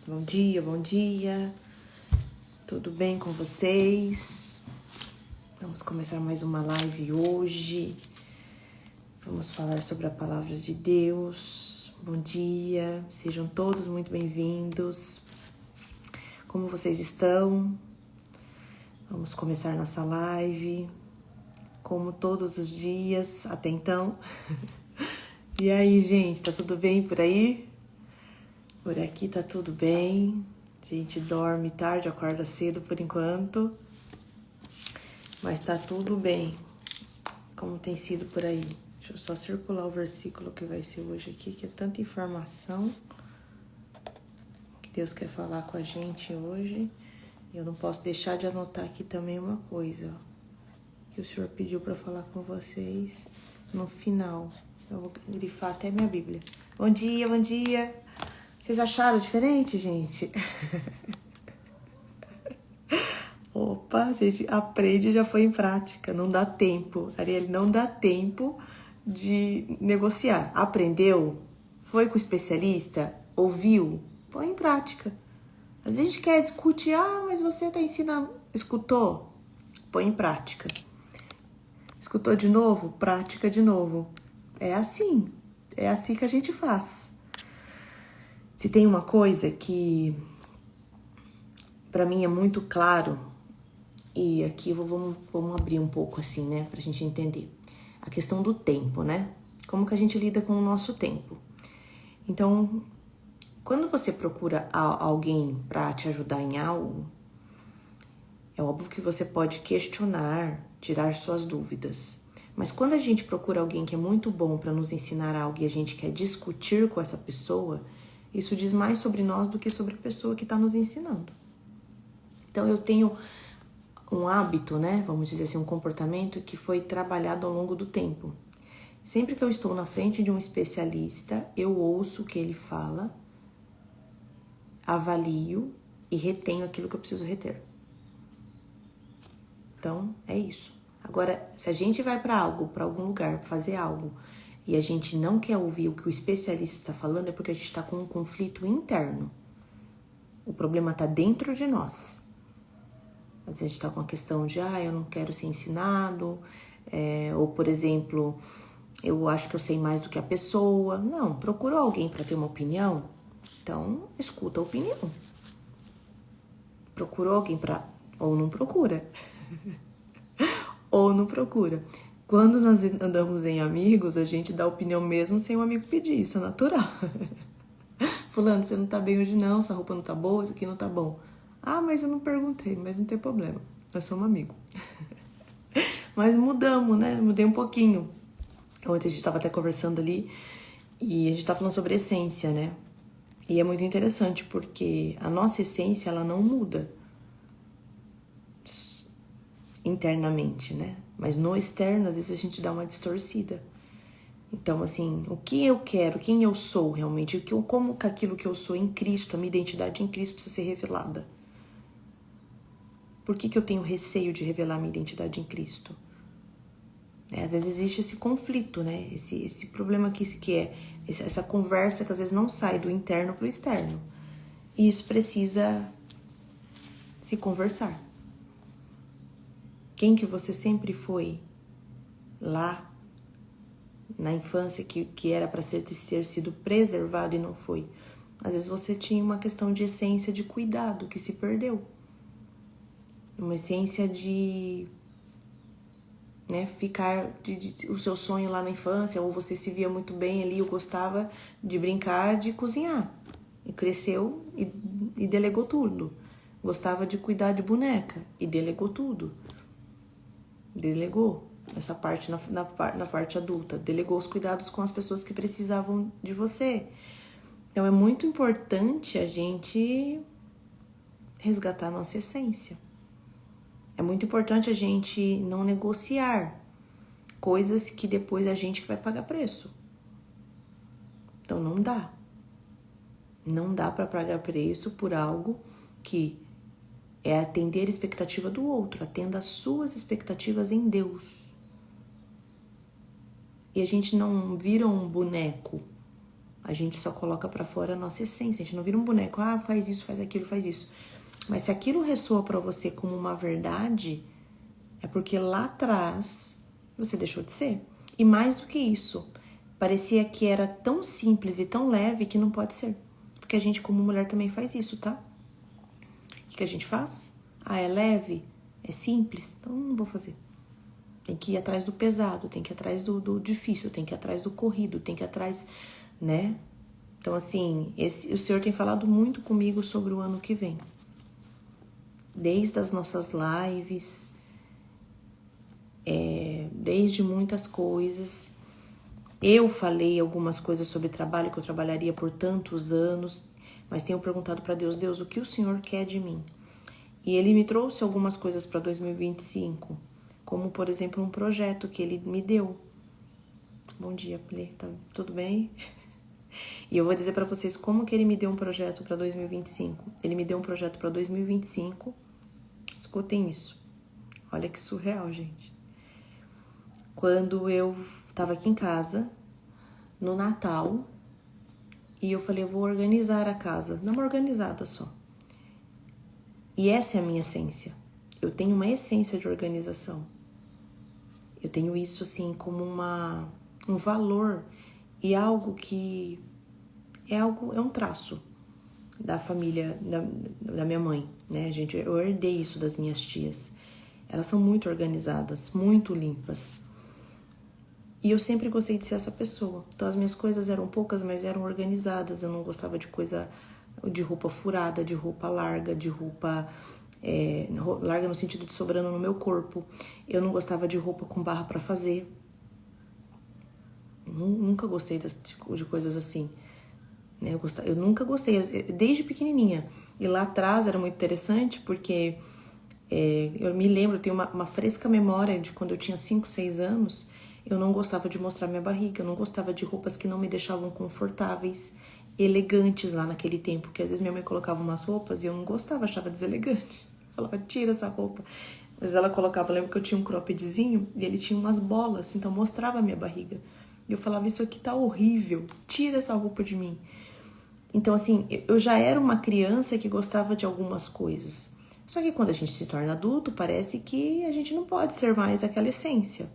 Bom dia, bom dia. Tudo bem com vocês? Vamos começar mais uma live hoje. Vamos falar sobre a palavra de Deus. Bom dia, sejam todos muito bem-vindos. Como vocês estão? Vamos começar nossa live, como todos os dias, até então. E aí, gente, tá tudo bem por aí? Por aqui tá tudo bem. A gente dorme tarde, acorda cedo por enquanto. Mas tá tudo bem. Como tem sido por aí? Deixa eu só circular o versículo que vai ser hoje aqui, que é tanta informação que Deus quer falar com a gente hoje. E eu não posso deixar de anotar aqui também uma coisa, ó, que o Senhor pediu para falar com vocês no final. Eu vou grifar até minha Bíblia. Bom dia, bom dia. Vocês acharam diferente, gente? Opa, gente, aprende e já foi em prática. Não dá tempo, Ariel, não dá tempo de negociar. Aprendeu? Foi com o especialista? Ouviu? Põe em prática. Às vezes a gente quer discutir, mas você tá ensinando. Escutou? Põe em prática. Escutou de novo? Prática de novo. É assim que a gente faz. Se tem uma coisa que para mim é muito claro, e aqui vamos abrir um pouco assim, né, pra gente entender. A questão do tempo, né? Como que a gente lida com o nosso tempo. Então, quando você procura alguém para te ajudar em algo, é óbvio que você pode questionar, tirar suas dúvidas. Mas quando a gente procura alguém que é muito bom para nos ensinar algo e a gente quer discutir com essa pessoa, isso diz mais sobre nós do que sobre a pessoa que está nos ensinando. Então, eu tenho um hábito, né? Vamos dizer assim, um comportamento que foi trabalhado ao longo do tempo. Sempre que eu estou na frente de um especialista, eu ouço o que ele fala, avalio e retenho aquilo que eu preciso reter. Então, é isso. Agora, se a gente vai para algum lugar, fazer algo, e a gente não quer ouvir o que o especialista está falando, é porque a gente está com um conflito interno. O problema está dentro de nós. Às vezes a gente está com a questão de, eu não quero ser ensinado, ou, por exemplo, eu acho que eu sei mais do que a pessoa. Não, procurou alguém para ter uma opinião? Então, escuta a opinião. Procurou alguém para... Ou não procura. Ou não procura. Quando nós andamos em amigos, a gente dá opinião mesmo sem o amigo pedir, isso é natural. Fulano, você não tá bem hoje não, essa roupa não tá boa, isso aqui não tá bom. Mas eu não perguntei, mas não tem problema, nós somos amigos. Mas mudamos, né? Mudei um pouquinho. Ontem a gente tava até conversando ali e a gente tá falando sobre essência, né? E é muito interessante porque a nossa essência, ela não muda internamente, né? Mas no externo, às vezes a gente dá uma distorcida. Então, assim, o que eu quero, quem eu sou realmente, como que aquilo que eu sou em Cristo, a minha identidade em Cristo precisa ser revelada. Por que eu tenho receio de revelar a minha identidade em Cristo? Às vezes existe esse conflito, né? Esse problema que é essa conversa que às vezes não sai do interno para o externo. E isso precisa se conversar. Quem que você sempre foi lá na infância que era para ter sido preservado e não foi? Às vezes você tinha uma questão de essência de cuidado que se perdeu. Uma essência de, né, ficar o seu sonho lá na infância, ou você se via muito bem ali, eu gostava de brincar, de cozinhar. E cresceu e delegou tudo. Gostava de cuidar de boneca e delegou tudo. Delegou essa parte na parte adulta. Delegou os cuidados com as pessoas que precisavam de você. Então é muito importante a gente resgatar a nossa essência. É muito importante a gente não negociar coisas que depois a gente vai pagar preço. Então não dá. Não dá para pagar preço por algo que é atender a expectativa do outro. Atenda as suas expectativas em Deus. E a gente não vira um boneco. A gente só coloca pra fora a nossa essência. A gente não vira um boneco, faz isso, faz aquilo, faz isso. Mas se aquilo ressoa pra você como uma verdade, é porque lá atrás você deixou de ser. E mais do que isso, parecia que era tão simples e tão leve que não pode ser. Porque a gente, como mulher, também faz isso, tá? O que a gente faz? É leve? É simples? Então não vou fazer. Tem que ir atrás do pesado, tem que ir atrás do difícil, tem que ir atrás do corrido, tem que ir atrás, né? Então, assim, o Senhor tem falado muito comigo sobre o ano que vem. Desde as nossas lives, desde muitas coisas. Eu falei algumas coisas sobre trabalho, que eu trabalharia por tantos anos, mas tenho perguntado para Deus, Deus, o que o Senhor quer de mim? E Ele me trouxe algumas coisas para 2025, como, por exemplo, um projeto que Ele me deu. Bom dia, Plê, tá tudo bem? E eu vou dizer para vocês como que Ele me deu um projeto para 2025. Ele me deu um projeto para 2025, escutem isso. Olha que surreal, gente. Quando eu tava aqui em casa, no Natal, e eu falei, eu vou organizar a casa. Não uma organizada só. E essa é a minha essência. Eu tenho uma essência de organização. Eu tenho isso, assim, como um valor e algo que é um traço da família da minha mãe, né, gente? Eu herdei isso das minhas tias. Elas são muito organizadas, muito limpas. E eu sempre gostei de ser essa pessoa. Então as minhas coisas eram poucas, mas eram organizadas. Eu não gostava de coisa, de roupa furada, de roupa larga, de roupa larga no sentido de sobrando no meu corpo. Eu não gostava de roupa com barra para fazer. Nunca gostei de coisas assim. Eu nunca gostei, desde pequenininha. E lá atrás era muito interessante porque eu me lembro, eu tenho uma fresca memória de quando eu tinha 5, 6 anos. Eu não gostava de mostrar minha barriga, eu não gostava de roupas que não me deixavam confortáveis, elegantes lá naquele tempo. Porque às vezes minha mãe colocava umas roupas e eu não gostava, achava deselegante. Eu falava, tira essa roupa. Mas ela colocava, eu lembro que eu tinha um croppedzinho e ele tinha umas bolas, então mostrava a minha barriga. E eu falava, isso aqui tá horrível, tira essa roupa de mim. Então, assim, eu já era uma criança que gostava de algumas coisas. Só que quando a gente se torna adulto, parece que a gente não pode ser mais aquela essência.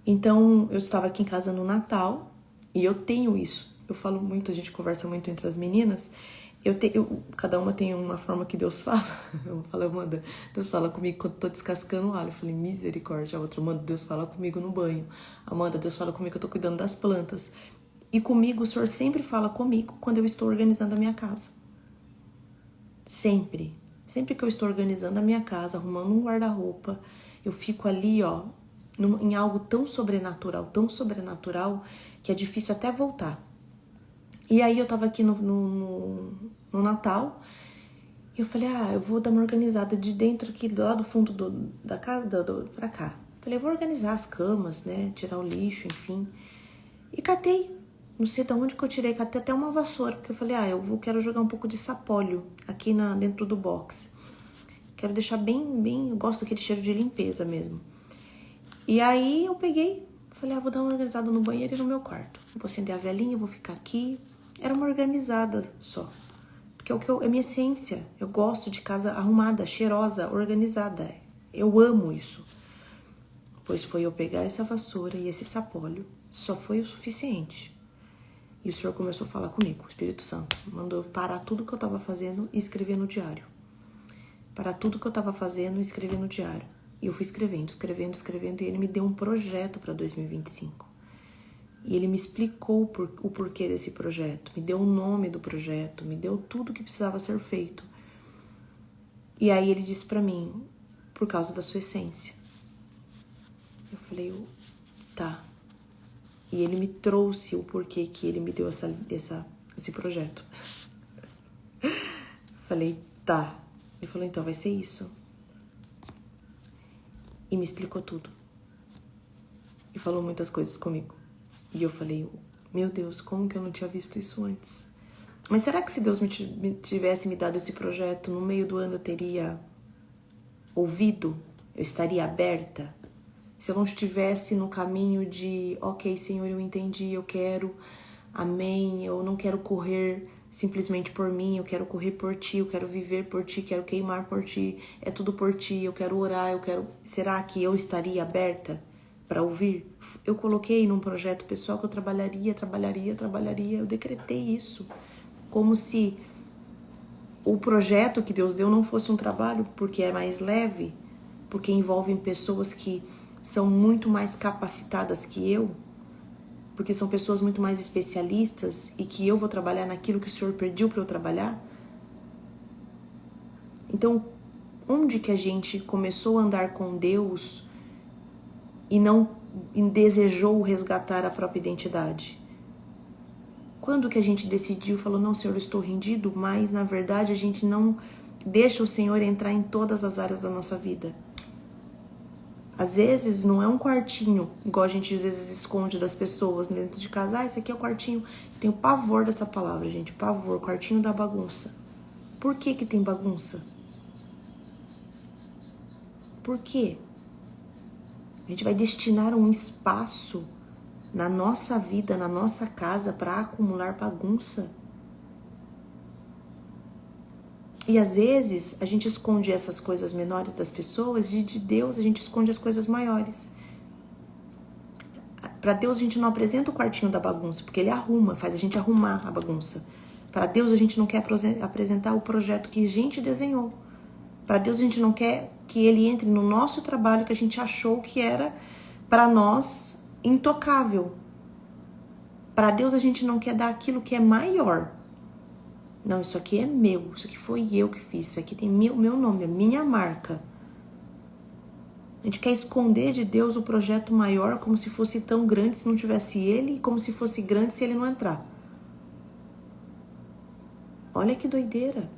Então, eu estava aqui em casa no Natal e eu tenho isso. Eu falo muito, a gente conversa muito entre as meninas. Cada uma tem uma forma que Deus fala. Eu falo, Amanda, Deus fala comigo quando eu tô descascando o alho. Eu falei, misericórdia. A outra, Amanda, Deus fala comigo no banho. Amanda, Deus fala comigo que eu tô cuidando das plantas. E comigo, o Senhor sempre fala comigo quando eu estou organizando a minha casa. Sempre. Sempre que eu estou organizando a minha casa, arrumando um guarda-roupa, eu fico ali, em algo tão sobrenatural, que é difícil até voltar. E aí eu tava aqui no Natal, e eu falei, eu vou dar uma organizada de dentro aqui, lá do fundo da casa, pra cá. Falei, eu vou organizar as camas, né, tirar o lixo, enfim. E catei, não sei de onde que eu tirei, catei até uma vassoura, porque eu falei, quero jogar um pouco de sapólio aqui dentro do box. Quero deixar bem, eu gosto daquele cheiro de limpeza mesmo. E aí eu peguei, falei, vou dar uma organizada no banheiro e no meu quarto. Vou acender a velinha, vou ficar aqui. Era uma organizada só. Porque é minha essência. Eu gosto de casa arrumada, cheirosa, organizada. Eu amo isso. Pois foi eu pegar essa vassoura e esse sapólio. Só foi o suficiente. E o Senhor começou a falar comigo, o Espírito Santo. Mandou eu parar tudo que eu tava fazendo e escrever no diário. Parar tudo que eu tava fazendo e escrever no diário. E eu fui escrevendo, e ele me deu um projeto para 2025. E ele me explicou o porquê desse projeto, me deu o nome do projeto, me deu tudo que precisava ser feito. E aí ele disse para mim, por causa da sua essência. Eu falei, tá. E ele me trouxe o porquê que ele me deu esse projeto. Falei, tá. Ele falou, então vai ser isso. E me explicou tudo. E falou muitas coisas comigo. E eu falei, meu Deus, como que eu não tinha visto isso antes? Mas será que se Deus tivesse me dado esse projeto no meio do ano eu teria ouvido? Eu estaria aberta? Se eu não estivesse no caminho de, ok, Senhor, eu entendi, eu quero, Amém. Eu não quero correr simplesmente por mim, eu quero correr por ti, eu quero viver por ti, quero queimar por ti, é tudo por ti, eu quero orar, eu quero... Será que eu estaria aberta para ouvir? Eu coloquei num projeto pessoal que eu trabalharia, eu decretei isso, como se o projeto que Deus deu não fosse um trabalho, porque é mais leve, porque envolvem pessoas que são muito mais capacitadas que eu, porque são pessoas muito mais especialistas e que eu vou trabalhar naquilo que o Senhor pediu para eu trabalhar. Então, onde que a gente começou a andar com Deus e não desejou resgatar a própria identidade? Quando que a gente decidiu, falou, não, Senhor, eu estou rendido, mas na verdade a gente não deixa o Senhor entrar em todas as áreas da nossa vida. Às vezes não é um quartinho, igual a gente às vezes esconde das pessoas dentro de casa. Ah, esse aqui é o quartinho. Tenho pavor dessa palavra, gente. Pavor, quartinho da bagunça. Por que que tem bagunça? Por quê? A gente vai destinar um espaço na nossa vida, na nossa casa, para acumular bagunça. E às vezes a gente esconde essas coisas menores das pessoas e de Deus a gente esconde as coisas maiores. Para Deus a gente não apresenta o quartinho da bagunça, porque Ele arruma, faz a gente arrumar a bagunça. Para Deus a gente não quer apresentar o projeto que a gente desenhou. Para Deus a gente não quer que Ele entre no nosso trabalho que a gente achou que era para nós intocável. Para Deus a gente não quer dar aquilo que é maior. Não, isso aqui é meu, isso aqui foi eu que fiz, isso aqui tem meu nome, a minha marca. A gente quer esconder de Deus o projeto maior como se fosse tão grande se não tivesse Ele, e como se fosse grande se Ele não entrar. Olha que doideira.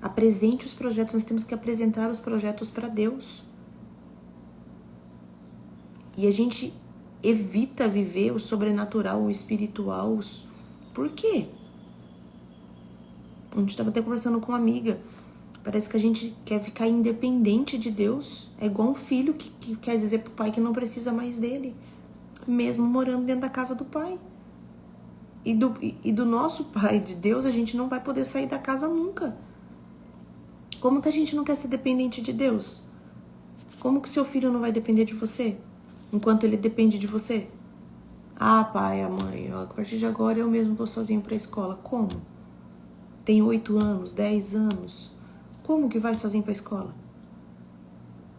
Apresente os projetos, nós temos que apresentar os projetos para Deus. E a gente evita viver o sobrenatural, o espiritual. Por quê? A gente estava até conversando com uma amiga. Parece que a gente quer ficar independente de Deus. É igual um filho que quer dizer pro pai que não precisa mais dele, mesmo morando dentro da casa do pai. E do nosso pai, de Deus, a gente não vai poder sair da casa nunca. Como que a gente não quer ser dependente de Deus? Como que seu filho não vai depender de você, enquanto ele depende de você? Ah, pai, a mãe, a partir de agora eu mesmo vou sozinho para a escola. Como? Tem 8 anos, 10 anos. Como que vai sozinho para a escola?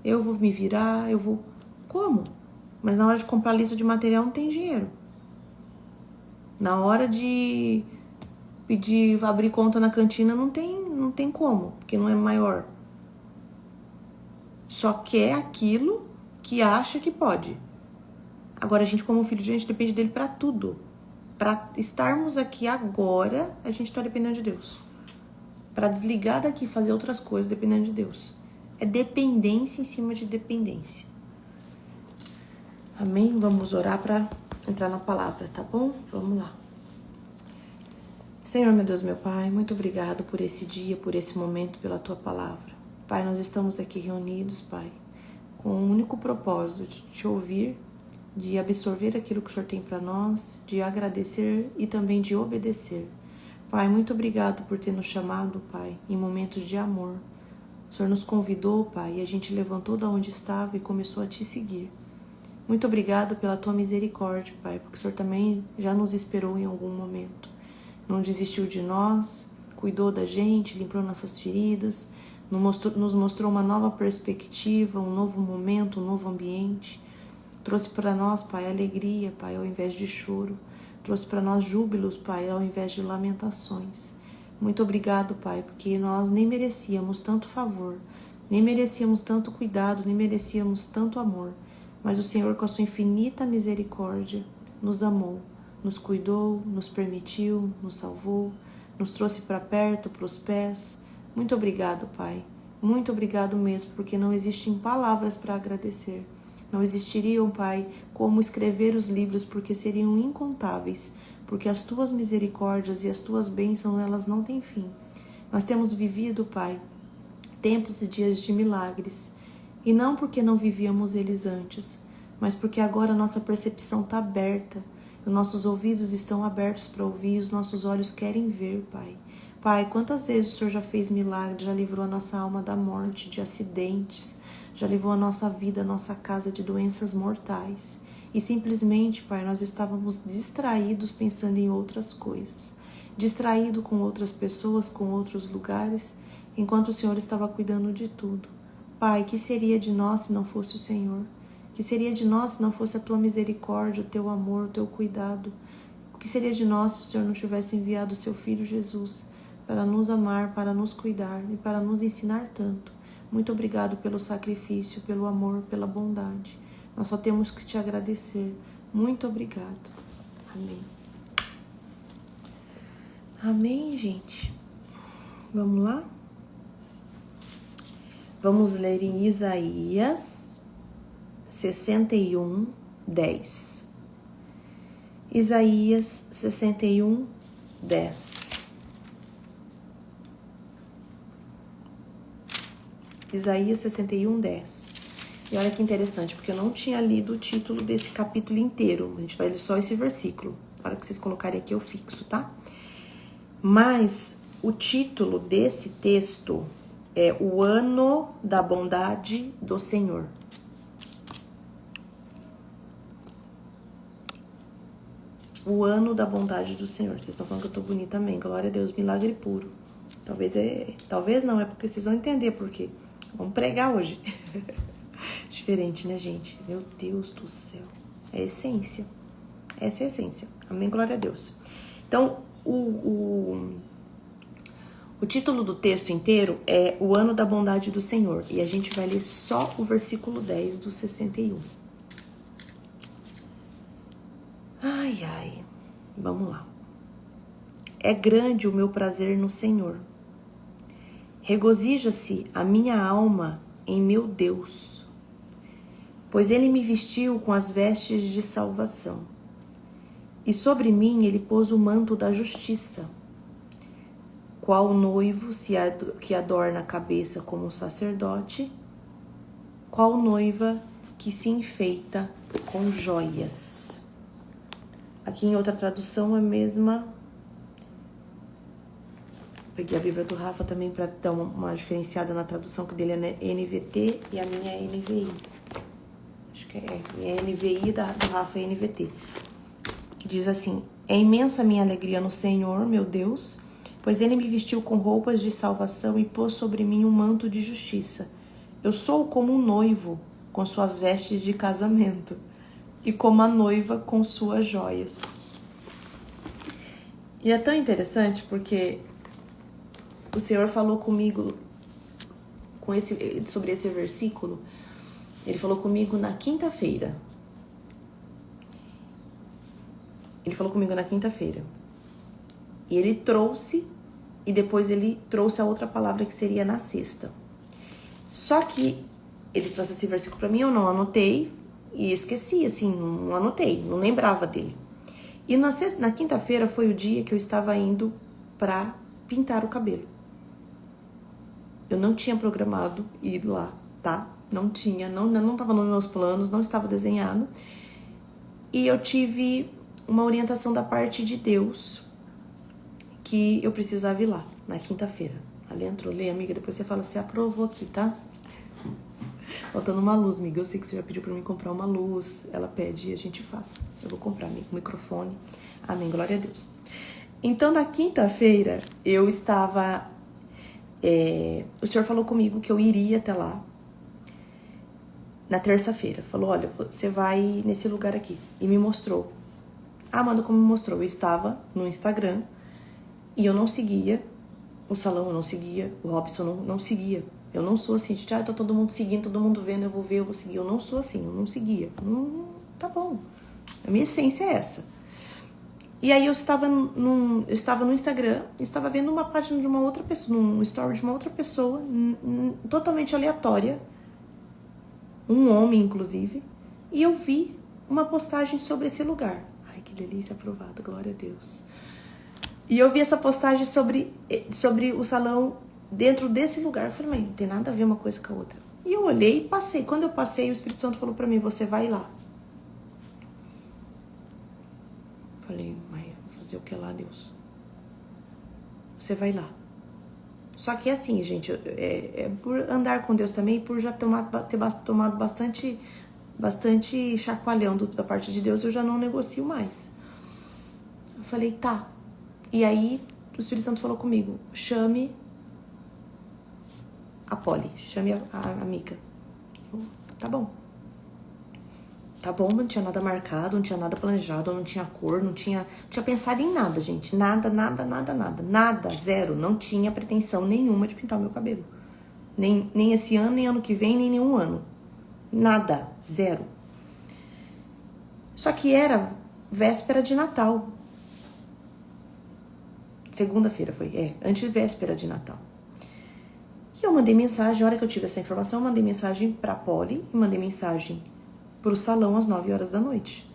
Eu vou me virar, eu vou... Como? Mas na hora de comprar lista de material não tem dinheiro. Na hora de pedir, abrir conta na cantina não tem como, porque não é maior. Só quer aquilo que acha que pode. Agora a gente, como filho de Deus, a gente depende dele para tudo. Para estarmos aqui agora, a gente está dependendo de Deus. Para desligar daqui e fazer outras coisas, dependendo de Deus. É dependência em cima de dependência. Amém? Vamos orar para entrar na palavra, tá bom? Vamos lá. Senhor, meu Deus, meu Pai, muito obrigado por esse dia, por esse momento, pela Tua palavra. Pai, nós estamos aqui reunidos, Pai, com o único propósito de Te ouvir, de absorver aquilo que o Senhor tem para nós, de agradecer e também de obedecer. Pai, muito obrigado por ter nos chamado, Pai, em momentos de amor. O Senhor nos convidou, Pai, e a gente levantou da onde estava e começou a Te seguir. Muito obrigado pela Tua misericórdia, Pai, porque o Senhor também já nos esperou em algum momento. Não desistiu de nós, cuidou da gente, limpou nossas feridas, nos mostrou uma nova perspectiva, um novo momento, um novo ambiente. Trouxe para nós, Pai, alegria, Pai, ao invés de choro. Trouxe para nós júbilos, Pai, ao invés de lamentações. Muito obrigado, Pai, porque nós nem merecíamos tanto favor, nem merecíamos tanto cuidado, nem merecíamos tanto amor. Mas o Senhor, com a sua infinita misericórdia, nos amou, nos cuidou, nos permitiu, nos salvou, nos trouxe para perto, para os pés. Muito obrigado, Pai. Muito obrigado mesmo, porque não existem palavras para agradecer. Não existiriam, Pai, como escrever os livros, porque seriam incontáveis, porque as Tuas misericórdias e as Tuas bênçãos, elas não têm fim. Nós temos vivido, Pai, tempos e dias de milagres, e não porque não vivíamos eles antes, mas porque agora a nossa percepção está aberta, Os nossos ouvidos estão abertos para ouvir, os nossos olhos querem ver, Pai. Pai, quantas vezes o Senhor já fez milagre, já livrou a nossa alma da morte, de acidentes, já livrou a nossa vida, a nossa casa de doenças mortais. E simplesmente, Pai, nós estávamos distraídos pensando em outras coisas. Distraído com outras pessoas, com outros lugares, enquanto o Senhor estava cuidando de tudo. Pai, que seria de nós se não fosse o Senhor? Que seria de nós se não fosse a Tua misericórdia, o Teu amor, o Teu cuidado? O que seria de nós se o Senhor não tivesse enviado o Seu Filho Jesus para nos amar, para nos cuidar e para nos ensinar tanto? Muito obrigado pelo sacrifício, pelo amor, pela bondade. Nós só temos que Te agradecer. Muito obrigado. Amém. Amém, gente. Vamos lá? Vamos ler em Isaías 61, 10. Isaías 61, 10. Isaías 61, 10. E olha que interessante, porque eu não tinha lido o título desse capítulo inteiro. A gente vai ler só esse versículo. Na hora que vocês colocarem aqui, eu fixo, tá? Mas o título desse texto é O Ano da Bondade do Senhor. O ano da bondade do Senhor. Vocês estão falando que eu tô bonita também. Glória a Deus, milagre puro. Talvez não, é porque vocês vão entender por quê. Vamos pregar hoje. Diferente, né, gente? Meu Deus do céu. É a essência. Essa é a essência. Amém, glória a Deus. Então, o título do texto inteiro é O Ano da Bondade do Senhor. E a gente vai ler só o versículo 10 do 61. Ai, ai. Vamos lá. É grande o meu prazer no Senhor. Regozija-se a minha alma em meu Deus, pois Ele me vestiu com as vestes de salvação. E sobre mim Ele pôs o manto da justiça. Qual noivo que adorna a cabeça como um sacerdote, qual noiva que se enfeita com joias. Aqui em outra tradução é a mesma. Peguei a Bíblia do Rafa também para dar uma diferenciada na tradução, que dele é NVT e a minha é NVI. Acho que minha NVI do Rafa é NVT. Que diz assim: é imensa a minha alegria no Senhor, meu Deus, pois Ele me vestiu com roupas de salvação e pôs sobre mim um manto de justiça. Eu sou como um noivo com suas vestes de casamento e como a noiva com suas joias. E é tão interessante porque o Senhor falou comigo sobre esse versículo. Ele falou comigo na quinta-feira. E ele trouxe, e depois ele trouxe a outra palavra que seria na sexta. Só que ele trouxe esse versículo para mim, eu não anotei e esqueci, assim, não anotei, não lembrava dele. E na quinta-feira foi o dia que eu estava indo para pintar o cabelo. Eu não tinha programado ir lá, tá? Não estava nos meus planos, não estava desenhado. E eu tive uma orientação da parte de Deus que eu precisava ir lá, na quinta-feira. Ali entrou, lê, amiga, depois você fala, você aprovou aqui, tá? Faltando uma luz, amiga. Eu sei que você já pediu pra mim comprar uma luz. Ela pede e a gente faz. Eu vou comprar um microfone. Amém, glória a Deus. Então, na quinta-feira, eu estava... o Senhor falou comigo que eu iria até lá na terça-feira. Falou, olha, você vai nesse lugar aqui. E me mostrou. Ah, Amanda, como me mostrou? Eu estava no Instagram e eu não seguia o salão, eu não seguia o Robson, não seguia. Eu não sou assim, tá todo mundo seguindo, todo mundo vendo, eu vou ver, eu vou seguir. Eu não sou assim, eu não seguia. Tá bom. A minha essência é essa. E aí eu estava no Instagram, estava vendo uma página de uma outra pessoa, num story de uma outra pessoa, totalmente aleatória, um homem inclusive, e eu vi uma postagem sobre esse lugar. Ai, que delícia, aprovada, glória a Deus. E eu vi essa postagem sobre o salão dentro desse lugar. Eu falei, mas não tem nada a ver uma coisa com a outra. E eu olhei e passei. Quando eu passei, o Espírito Santo falou pra mim, você vai lá. Falei, mas vou fazer o que lá, Deus? Você vai lá. Só que assim, gente, por andar com Deus também, por já ter tomado bastante chacoalhão da parte de Deus, eu já não negocio mais. Eu falei, tá. E aí, o Espírito Santo falou comigo, chame a Polly, chame a Mica. Tá bom. Tá bom, não tinha nada marcado, não tinha nada planejado, não tinha cor, não tinha pensado em nada, gente. Nada, zero. Não tinha pretensão nenhuma de pintar o meu cabelo. Nem esse ano, nem ano que vem, nem nenhum ano. Nada, zero. Só que era véspera de Natal. Segunda-feira foi, antevéspera de Natal. E eu mandei mensagem, a hora que eu tive essa informação, eu mandei mensagem pra Polly e mandei mensagem pro salão às 9 horas da noite.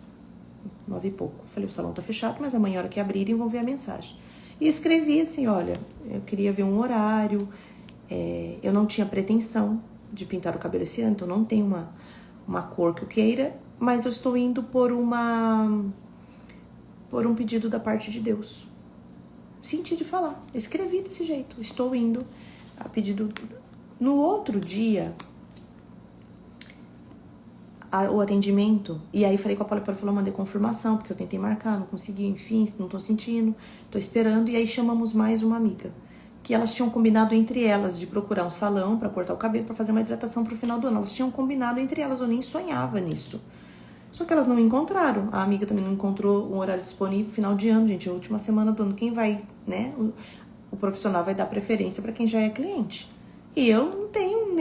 9 e pouco. Falei, o salão tá fechado, mas amanhã, a hora que abrirem, vão ver a mensagem. E escrevi assim, olha, eu queria ver um horário, eu não tinha pretensão de pintar o cabelo esse ano, então não tem uma cor que eu queira, mas eu estou indo por um pedido da parte de Deus. Senti de falar, escrevi desse jeito, estou indo a pedido. No outro dia, o atendimento, e aí falei com a Paula, falou, mandei confirmação, porque eu tentei marcar, não consegui, enfim, não tô sentindo, tô esperando, e aí chamamos mais uma amiga, que elas tinham combinado entre elas de procurar um salão para cortar o cabelo, para fazer uma hidratação pro final do ano, elas tinham combinado entre elas, eu nem sonhava nisso, só que elas não encontraram, a amiga também não encontrou um horário disponível, final de ano, gente, a última semana do ano, quem vai, né, o profissional vai dar preferência para quem já é cliente. E eu não tenho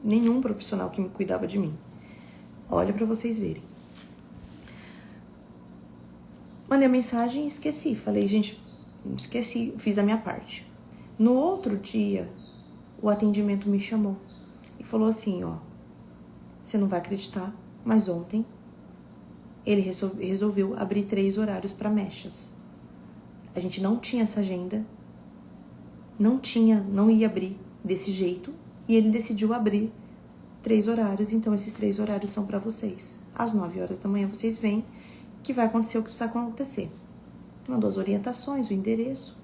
nenhum profissional que me cuidava de mim. Olha para vocês verem. Mandei a mensagem e esqueci. Falei, gente, esqueci, fiz a minha parte. No outro dia, o atendimento me chamou e falou assim, ó, você não vai acreditar, mas ontem ele resolveu abrir 3 horários para mechas. A gente não tinha essa agenda, não ia abrir desse jeito, e ele decidiu abrir 3 horários, então esses 3 horários são para vocês. Às 9 horas da manhã vocês vêm, que vai acontecer o que precisa acontecer. Mandou as orientações, o endereço.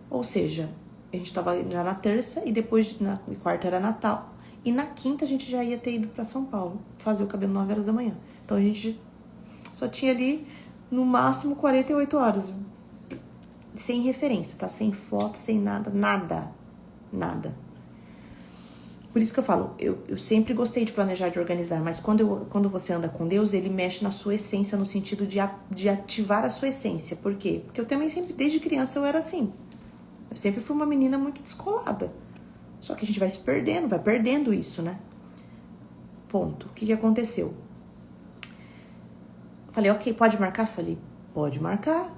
Ou seja, a gente estava já na terça, e depois na quarta era Natal, e na quinta a gente já ia ter ido para São Paulo, fazer o cabelo 9 horas da manhã. Então a gente só tinha ali, no máximo, 48 horas, sem referência, tá? Sem foto, sem nada. Por isso que eu falo, eu sempre gostei de planejar, de organizar, mas quando você anda com Deus, ele mexe na sua essência, no sentido de ativar a sua essência. Por quê? Porque eu também sempre, desde criança, eu era assim. Eu sempre fui uma menina muito descolada. Só que a gente vai se perdendo, vai perdendo isso, né? Ponto. O que aconteceu? Falei, ok, pode marcar? Falei, pode marcar.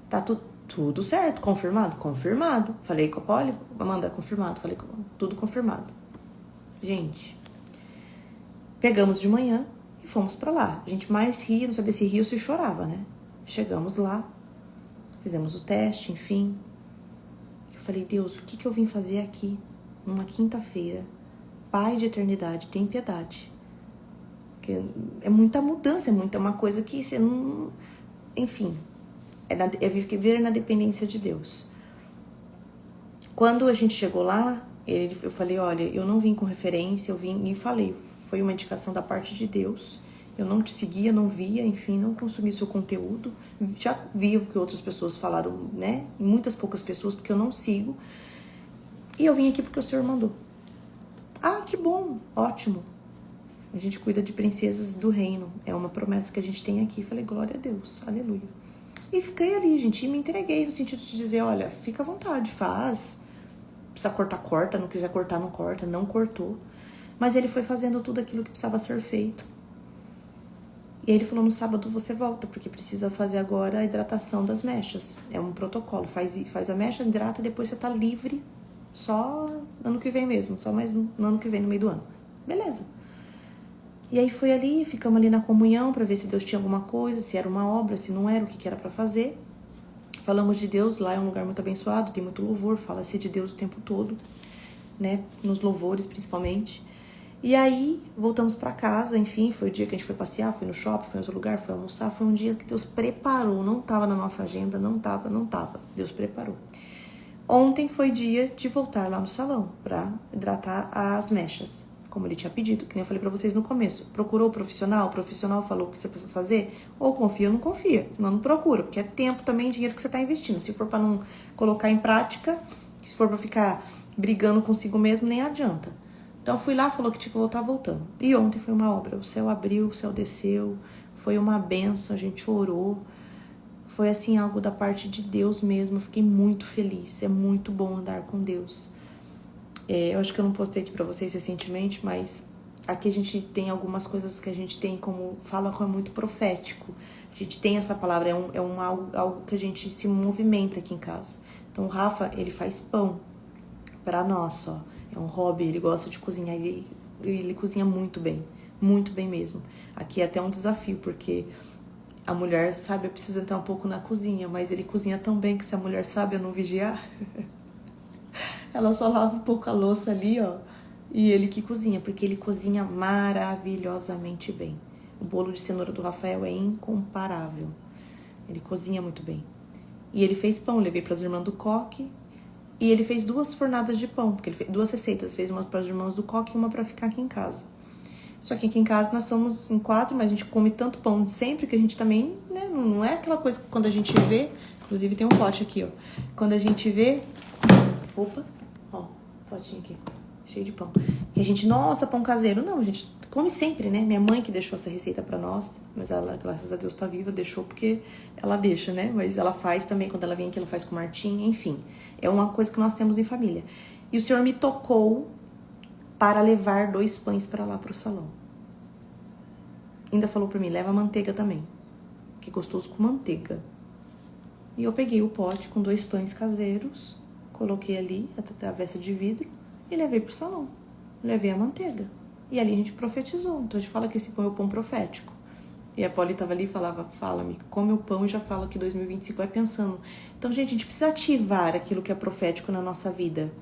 Tá tudo certo, confirmado? Confirmado. Falei com a Polly, Amanda, confirmado. Falei, tudo confirmado. Gente, pegamos de manhã e fomos pra lá. A gente mais ria, não sabia se ria ou se chorava, né? Chegamos lá, fizemos o teste, enfim. Eu falei, Deus, o que eu vim fazer aqui? Numa quinta-feira. Pai de eternidade, tem piedade. Porque é muita mudança, é uma coisa que você não... Enfim, é viver na dependência de Deus. Quando a gente chegou lá, eu falei, olha, eu não vim com referência, eu vim e falei, foi uma indicação da parte de Deus. Eu não te seguia, não via, enfim, não consumi seu conteúdo. Já vi o que outras pessoas falaram, né? Muitas poucas pessoas, porque eu não sigo. E eu vim aqui porque o Senhor mandou. Ah, que bom, ótimo. A gente cuida de princesas do reino. É uma promessa que a gente tem aqui. Falei, glória a Deus, aleluia. E fiquei ali, gente, e me entreguei no sentido de dizer, olha, fica à vontade, faz. Precisa cortar, corta. Não quiser cortar, não corta. Não cortou. Mas ele foi fazendo tudo aquilo que precisava ser feito. E aí ele falou, no sábado você volta, porque precisa fazer agora a hidratação das mechas. É um protocolo. Faz a mecha, hidrata, depois você tá livre. Só ano que vem mesmo. Só mais no ano que vem, no meio do ano. Beleza. E aí foi ali, ficamos ali na comunhão pra ver se Deus tinha alguma coisa, se era uma obra, se não era, o que era pra fazer. Falamos de Deus, lá é um lugar muito abençoado, tem muito louvor, fala-se de Deus o tempo todo, né? Nos louvores, principalmente. E aí, voltamos pra casa, enfim, foi o dia que a gente foi passear, foi no shopping, foi em outro lugar, foi almoçar, foi um dia que Deus preparou, não tava na nossa agenda, não tava, Deus preparou. Ontem foi dia de voltar lá no salão pra hidratar as mechas, como ele tinha pedido, que nem eu falei pra vocês no começo. Procurou o profissional falou o que você precisa fazer, ou confia ou não confia, senão não procura, porque é tempo também, dinheiro que você tá investindo. Se for pra não colocar em prática, se for pra ficar brigando consigo mesmo, nem adianta. Então fui lá, falou que tinha que voltar, voltando. E ontem foi uma obra, o céu abriu, o céu desceu, foi uma benção, a gente orou. Foi assim, algo da parte de Deus mesmo, eu fiquei muito feliz, é muito bom andar com Deus. Eu acho que eu não postei aqui pra vocês recentemente, mas aqui a gente tem algumas coisas que a gente tem como, fala como é muito profético. A gente tem essa palavra, algo que a gente se movimenta aqui em casa. Então o Rafa, ele faz pão pra nós, ó. É um hobby, ele gosta de cozinhar, ele cozinha muito bem mesmo. Aqui é até um desafio, porque a mulher sábia precisa entrar um pouco na cozinha, mas ele cozinha tão bem que se a mulher sábia não vigiar, ela só lava um pouco a louça ali, ó, e ele que cozinha, porque ele cozinha maravilhosamente bem. O bolo de cenoura do Rafael é incomparável, ele cozinha muito bem. E ele fez pão, levei para as irmãs do Coque. E ele fez 2 fornadas de pão, porque ele fez 2 receitas, fez uma para as irmãs do Coque e uma para ficar aqui em casa. Só que aqui em casa nós somos em 4, mas a gente come tanto pão sempre que a gente também, né, não é aquela coisa que quando a gente vê, inclusive tem um pote aqui, ó. Quando a gente vê, opa, ó, potinho aqui, cheio de pão. Que a gente, nossa, pão caseiro. Não, a gente come sempre, né? Minha mãe que deixou essa receita pra nós, mas ela, graças a Deus, tá viva, deixou porque ela deixa, né? Mas ela faz também, quando ela vem aqui, ela faz com o Martim, enfim. É uma coisa que nós temos em família. E o Senhor me tocou para levar 2 pães para lá pro salão. Ainda falou pra mim, leva manteiga também, que é gostoso com manteiga. E eu peguei o pote com 2 pães caseiros, coloquei ali a travessa de vidro e levei pro salão. Levei a manteiga. E ali a gente profetizou. Então a gente fala que esse pão é o pão profético. E a Polly tava ali e falava, fala-me, come o pão e já fala que 2025 vai pensando. Então, gente, a gente precisa ativar aquilo que é profético na nossa vida.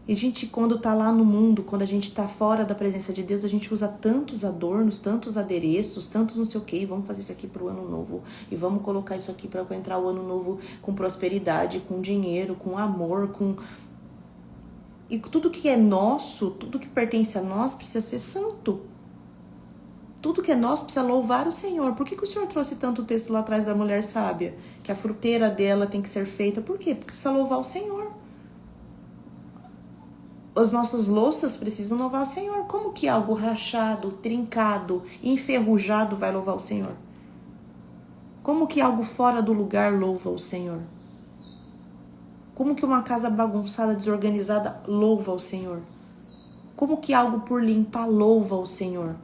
E a gente, quando tá lá no mundo, quando a gente tá fora da presença de Deus, a gente usa tantos adornos, tantos adereços, tantos não sei o quê, e vamos fazer isso aqui pro ano novo, e vamos colocar isso aqui para entrar o ano novo com prosperidade, com dinheiro, com amor, com... E tudo que é nosso, tudo que pertence a nós precisa ser santo. Tudo que é nosso precisa louvar o Senhor. Por que o Senhor trouxe tanto texto lá atrás da mulher sábia? Que a fruteira dela tem que ser feita. Por quê? Porque precisa louvar o Senhor. As nossas louças precisam louvar o Senhor. Como que algo rachado, trincado, enferrujado vai louvar o Senhor? Como que algo fora do lugar louva o Senhor? Como que uma casa bagunçada, desorganizada louva o Senhor? Como que algo por limpar louva o Senhor?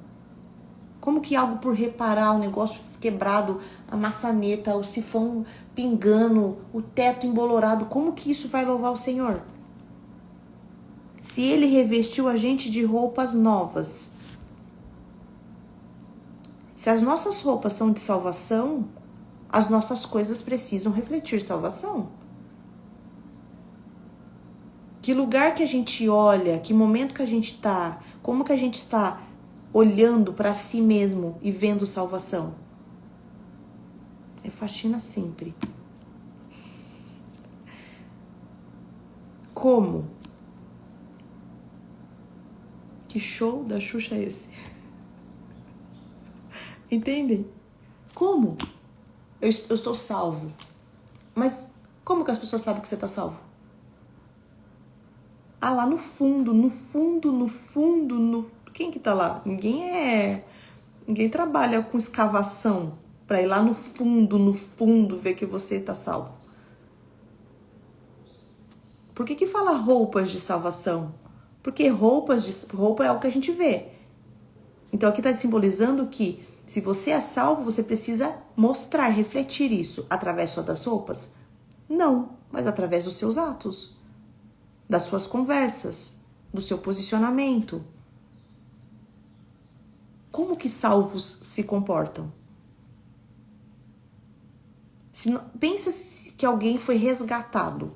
Como que algo por reparar, o negócio quebrado, a maçaneta, o sifão pingando, o teto embolorado, como que isso vai louvar o Senhor? Se Ele revestiu a gente de roupas novas, se as nossas roupas são de salvação, as nossas coisas precisam refletir salvação. Que lugar que a gente olha, que momento que a gente está, como que a gente está olhando para si mesmo e vendo salvação? É faxina sempre. Como? Que show da Xuxa é esse? Entendem? Como? Eu estou salvo. Mas como que as pessoas sabem que você está salvo? Ah, lá no fundo. Quem que tá lá? Ninguém trabalha com escavação para ir lá no fundo, ver que você tá salvo. Por que fala roupas de salvação? Porque roupa é o que a gente vê. Então aqui está simbolizando que se você é salvo, você precisa mostrar, refletir isso através só das roupas? Não, mas através dos seus atos, das suas conversas, do seu posicionamento. Como que salvos se comportam? Pensa que alguém foi resgatado.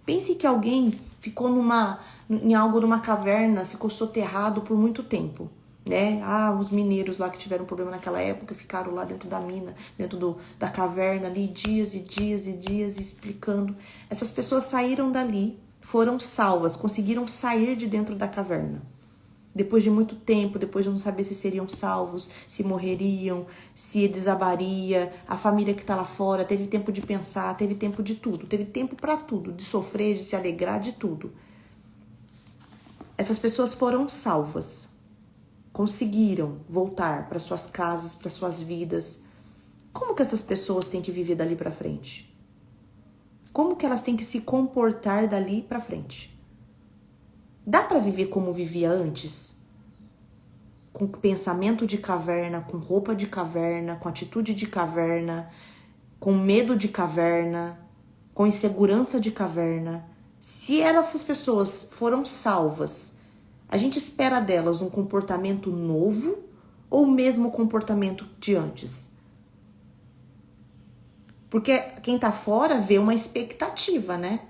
Pense que alguém ficou numa caverna, ficou soterrado por muito tempo, né? Os mineiros lá que tiveram problema naquela época ficaram lá dentro da mina, dentro da caverna ali, dias e dias e dias explicando. Essas pessoas saíram dali, foram salvas, conseguiram sair de dentro da caverna. Depois de muito tempo, depois de não saber se seriam salvos, se morreriam, se desabaria, a família que tá lá fora teve tempo de pensar, teve tempo de tudo, teve tempo para tudo, de sofrer, de se alegrar, de tudo. Essas pessoas foram salvas, conseguiram voltar para suas casas, para suas vidas. Como que essas pessoas têm que viver dali para frente? Como que elas têm que se comportar dali para frente? Dá para viver como vivia antes? Com pensamento de caverna, com roupa de caverna, com atitude de caverna, com medo de caverna, com insegurança de caverna. Se essas pessoas foram salvas, a gente espera delas um comportamento novo ou o mesmo comportamento de antes? Porque quem tá fora vê uma expectativa, né?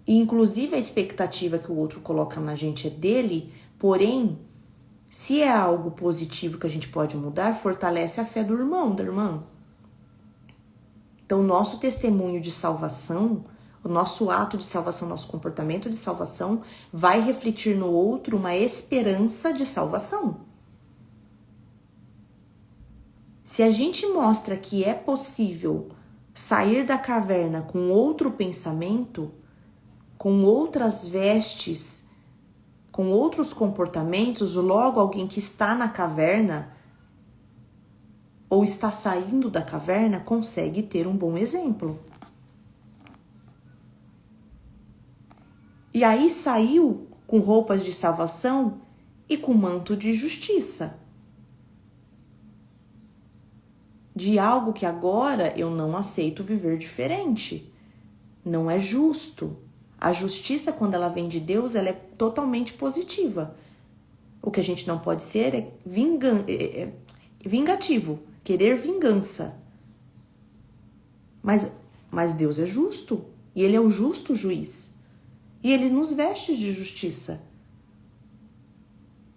E inclusive a expectativa que o outro coloca na gente é dele, porém, se é algo positivo que a gente pode mudar, fortalece a fé do irmão, da irmã. Então, o nosso testemunho de salvação, o nosso ato de salvação, nosso comportamento de salvação, vai refletir no outro uma esperança de salvação. Se a gente mostra que é possível sair da caverna com outro pensamento, com outras vestes, com outros comportamentos, logo alguém que está na caverna ou está saindo da caverna consegue ter um bom exemplo. E aí saiu com roupas de salvação e com manto de justiça. De algo que agora eu não aceito viver diferente. Não é justo. A justiça, quando ela vem de Deus, ela é totalmente positiva. O que a gente não pode ser é vingativo, querer vingança. Mas Deus é justo, e Ele é o justo juiz. E Ele nos veste de justiça.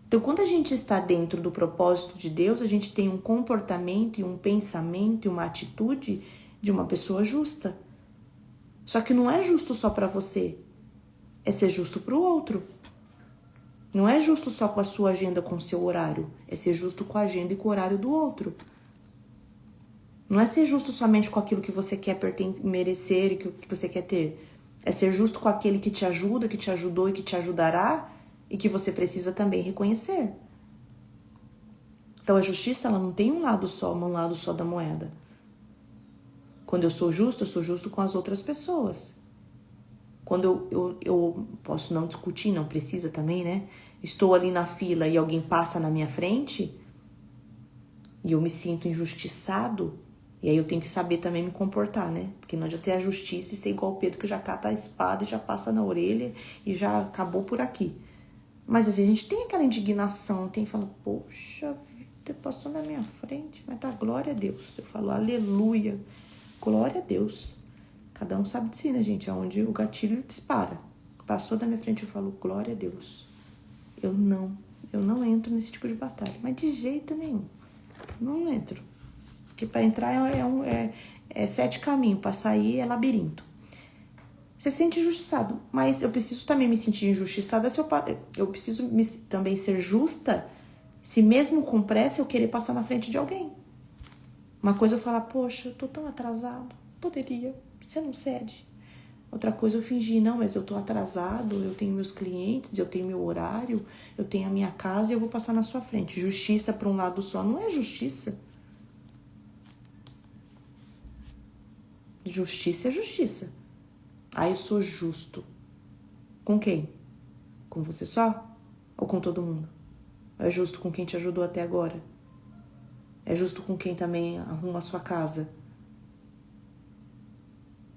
Então, quando a gente está dentro do propósito de Deus, a gente tem um comportamento e um pensamento e uma atitude de uma pessoa justa. Só que não é justo só para você, é ser justo para o outro. Não é justo só com a sua agenda, com o seu horário, é ser justo com a agenda e com o horário do outro. Não é ser justo somente com aquilo que você quer merecer e que você quer ter. É ser justo com aquele que te ajuda, que te ajudou e que te ajudará e que você precisa também reconhecer. Então a justiça, ela não tem um lado só da moeda. Quando eu sou justo com as outras pessoas. Quando eu posso não discutir, não precisa também, né? Estou ali na fila e alguém passa na minha frente e eu me sinto injustiçado, e aí eu tenho que saber também me comportar, né? Porque não adianta ter a justiça e ser igual o Pedro que já cata a espada e já passa na orelha e já acabou por aqui. Mas às vezes a gente tem aquela indignação, tem e fala, poxa vida, passou na minha frente, mas tá, glória a Deus. Eu falo, aleluia, glória a Deus. Cada um sabe de si, né, gente? Aonde o gatilho dispara. Passou na minha frente, eu falo, glória a Deus. Eu não entro nesse tipo de batalha, mas de jeito nenhum. Não entro. Porque para entrar é 7 caminhos, para sair é labirinto. Você se sente injustiçado, mas eu preciso também me sentir injustiçada se eu preciso também ser justa se mesmo com pressa eu querer passar na frente de alguém. Uma coisa eu falar, poxa, eu tô tão atrasado, poderia, você não cede. Outra coisa eu fingir, não, mas eu tô atrasado, eu tenho meus clientes, eu tenho meu horário, eu tenho a minha casa e eu vou passar na sua frente. Justiça para um lado só não é justiça. Justiça é justiça. Eu sou justo. Com quem? Com você só? Ou com todo mundo? É justo com quem te ajudou até agora? É justo com quem também arruma a sua casa?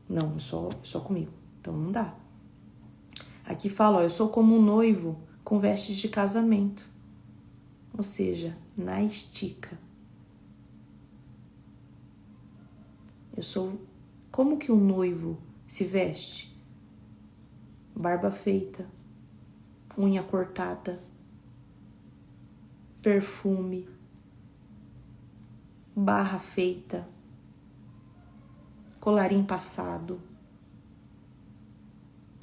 Não, só comigo. Então não dá. Aqui fala, eu sou como um noivo com vestes de casamento. Ou seja, na estica. Eu sou... Como que um noivo se veste? barba feita, unha cortada, perfume, barra feita, colarinho passado,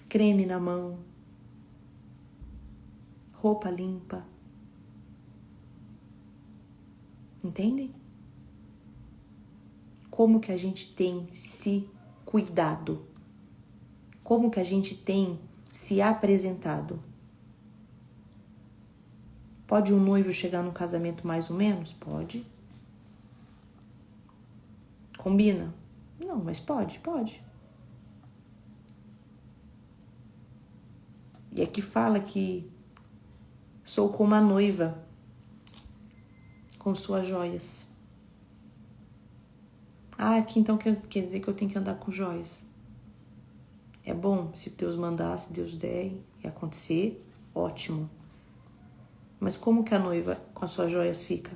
creme na mão, roupa limpa. Entendem? Como que a gente tem se cuidado? Como que a gente tem se apresentado? Pode um noivo chegar no casamento mais ou menos? Pode. Combina? Não, mas pode. E aqui fala que sou como a noiva com suas joias. Aqui então quer dizer que eu tenho que andar com joias. É bom, se Deus mandar, se Deus der e acontecer, ótimo. Mas como que a noiva com as suas joias fica?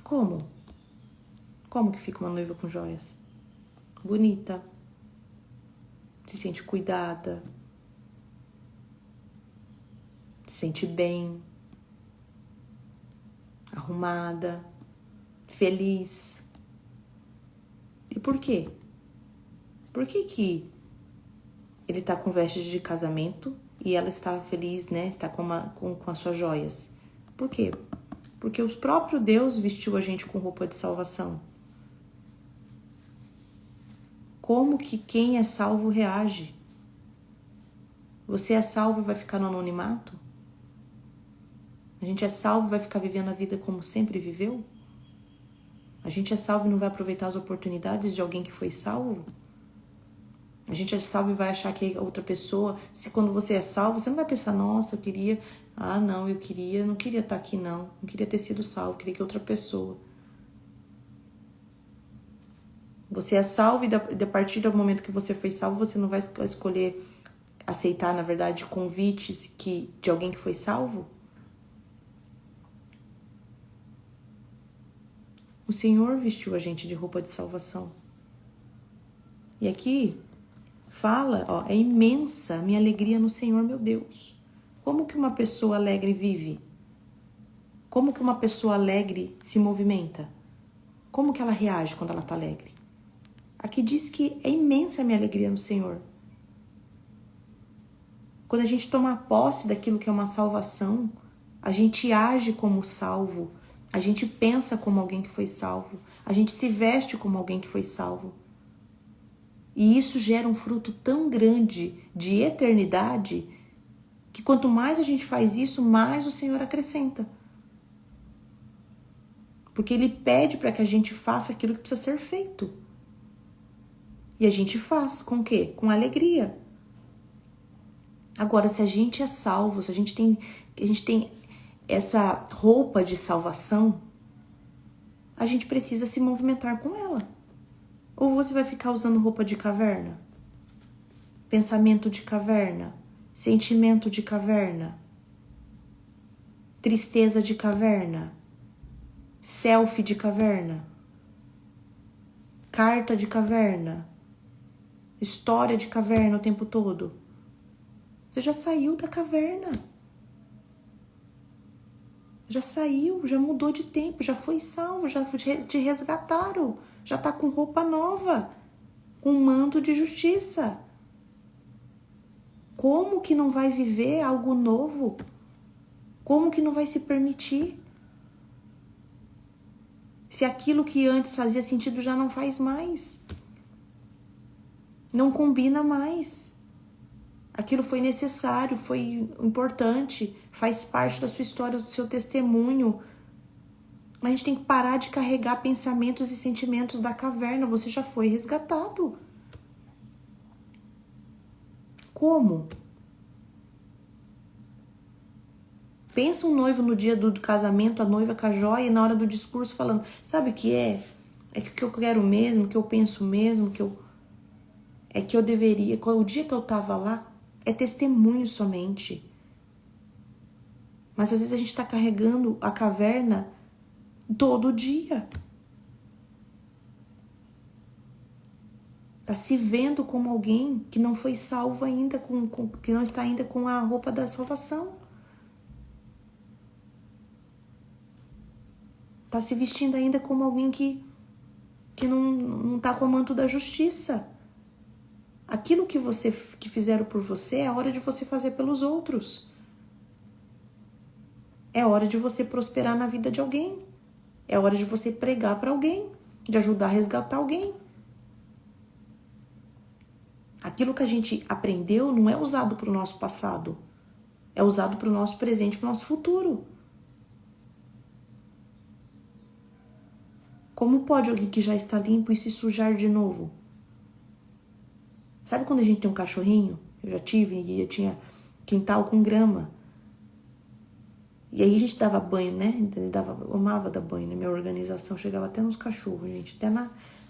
Como? Como que fica uma noiva com joias? Bonita. Se sente cuidada. Se sente bem. Arrumada. Feliz. E por quê? Por que ele está com vestes de casamento e ela está feliz, né? Está com as suas joias. Por quê? Porque o próprio Deus vestiu a gente com roupa de salvação. Como que quem é salvo reage? Você é salvo e vai ficar no anonimato? A gente é salvo e vai ficar vivendo a vida como sempre viveu? A gente é salvo e não vai aproveitar as oportunidades de alguém que foi salvo? A gente é salvo e vai achar que a outra pessoa... Se quando você é salvo, você não vai pensar, nossa, eu queria... não queria estar aqui não. Não queria ter sido salvo, queria que outra pessoa... Você é salvo e a partir do momento que você foi salvo, você não vai escolher aceitar, na verdade, convites de alguém que foi salvo? O Senhor vestiu a gente de roupa de salvação. E aqui fala, é imensa a minha alegria no Senhor, meu Deus. Como que uma pessoa alegre vive? Como que uma pessoa alegre se movimenta? Como que ela reage quando ela está alegre? Aqui diz que é imensa a minha alegria no Senhor. Quando a gente toma posse daquilo que é uma salvação, a gente age como salvo, a gente pensa como alguém que foi salvo, a gente se veste como alguém que foi salvo. E isso gera um fruto tão grande de eternidade que quanto mais a gente faz isso, mais o Senhor acrescenta. Porque Ele pede para que a gente faça aquilo que precisa ser feito. E a gente faz com o quê? Com alegria. Agora, se a gente é salvo, se a gente tem essa roupa de salvação, a gente precisa se movimentar com ela. Ou você vai ficar usando roupa de caverna? Pensamento de caverna? Sentimento de caverna? Tristeza de caverna? Selfie de caverna? Carta de caverna? História de caverna o tempo todo? Você já saiu da caverna. Já saiu, já mudou de tempo, já foi salvo, já te resgataram. Já tá com roupa nova, com manto de justiça. Como que não vai viver algo novo? Como que não vai se permitir? Se aquilo que antes fazia sentido já não faz mais. Não combina mais. Aquilo foi necessário, foi importante, faz parte da sua história, do seu testemunho. Mas a gente tem que parar de carregar pensamentos e sentimentos da caverna. Você já foi resgatado. Como? Pensa um noivo no dia do casamento, a noiva com a joia, e na hora do discurso falando, sabe o que é? É que o que eu quero mesmo, o que eu penso mesmo, é que eu deveria, o dia que eu tava lá, é testemunho somente. Mas às vezes a gente tá carregando a caverna todo dia. Tá se vendo como alguém que não foi salvo ainda, que não está ainda com a roupa da salvação. Tá se vestindo ainda como alguém que não tá com o manto da justiça. Aquilo que fizeram por você é hora de você fazer pelos outros. É hora de você prosperar na vida de alguém. É hora de você pregar para alguém, de ajudar a resgatar alguém. Aquilo que a gente aprendeu não é usado para o nosso passado. É usado para o nosso presente, para o nosso futuro. Como pode alguém que já está limpo e se sujar de novo? Sabe quando a gente tem um cachorrinho? Eu já tive e eu tinha quintal com grama. E aí a gente dava banho, né? Eu amava dar banho, né? Minha organização chegava até nos cachorros, gente. Até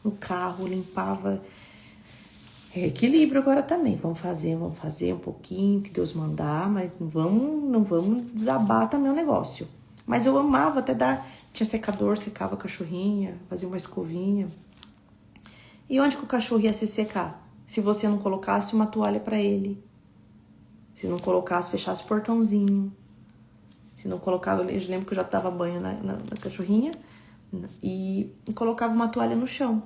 no carro, limpava. Equilíbrio agora também. Vamos fazer um pouquinho que Deus mandar, mas não vamos desabar também o negócio. Mas eu amava até dar. Tinha secador, secava a cachorrinha, fazia uma escovinha. E onde que o cachorro ia se secar? Se você não colocasse uma toalha para ele. Se não colocasse, fechasse o portãozinho. Se não colocava, eu lembro que eu já dava banho na cachorrinha e colocava uma toalha no chão.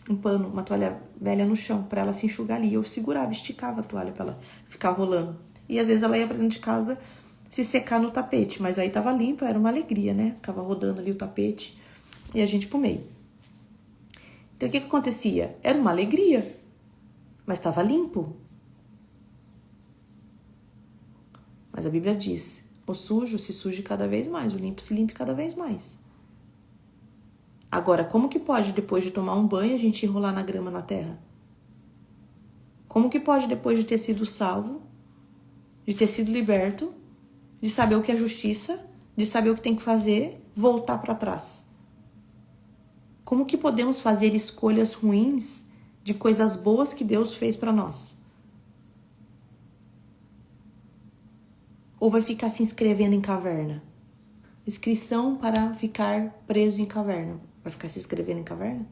Um pano, uma toalha velha no chão, para ela se enxugar ali. Eu segurava, esticava a toalha para ela ficar rolando. E às vezes ela ia pra dentro de casa se secar no tapete, mas aí tava limpa, era uma alegria, né? Ficava rodando ali o tapete e a gente pro meio. Então o que acontecia? Era uma alegria, mas estava limpo. Mas a Bíblia diz: o sujo se suje cada vez mais, o limpo se limpe cada vez mais. Agora, como que pode, depois de tomar um banho, a gente enrolar na grama na terra? Como que pode, depois de ter sido salvo, de ter sido liberto, de saber o que é justiça, de saber o que tem que fazer, voltar para trás? Como que podemos fazer escolhas ruins de coisas boas que Deus fez para nós? Ou vai ficar se inscrevendo em caverna? Inscrição para ficar preso em caverna. Vai ficar se inscrevendo em caverna?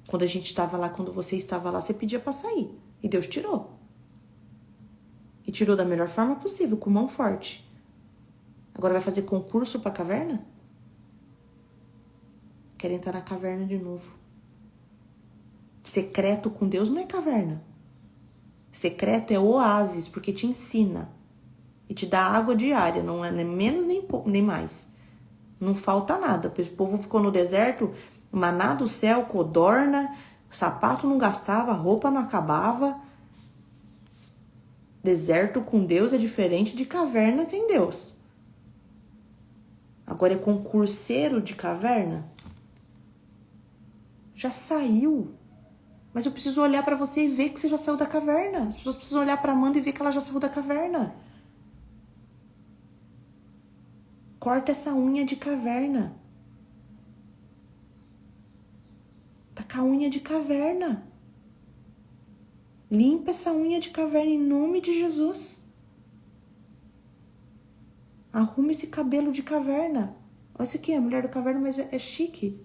Quando a gente estava lá, quando você estava lá, você pedia para sair. E Deus tirou. E tirou da melhor forma possível, com mão forte. Agora vai fazer concurso para caverna? Querem entrar na caverna de novo. Secreto com Deus não é caverna. Secreto é oásis, porque te ensina. E te dá água diária, não é nem menos nem mais. Não falta nada. O povo ficou no deserto, maná do céu, codorna, sapato não gastava, roupa não acabava. Deserto com Deus é diferente de caverna sem Deus. Agora é concurseiro de caverna? Já saiu. Mas eu preciso olhar para você e ver que você já saiu da caverna. As pessoas precisam olhar para Amanda e ver que ela já saiu da caverna. Corta essa unha de caverna. Tá com a unha de caverna. Limpa essa unha de caverna em nome de Jesus. Arruma esse cabelo de caverna. Olha isso aqui, a mulher da caverna, mas é chique.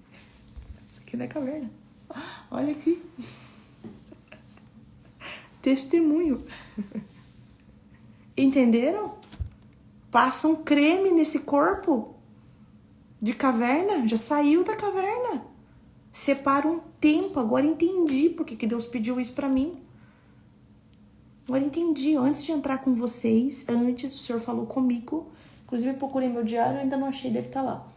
Isso aqui não é caverna. Olha aqui. Testemunho. Entenderam? Passa um creme nesse corpo de caverna. Já saiu da caverna. Separa um tempo. Agora entendi porque que Deus pediu isso pra mim. Agora entendi. Antes de entrar com vocês, antes o Senhor falou comigo. Inclusive eu procurei meu diário, ainda não achei, deve estar lá.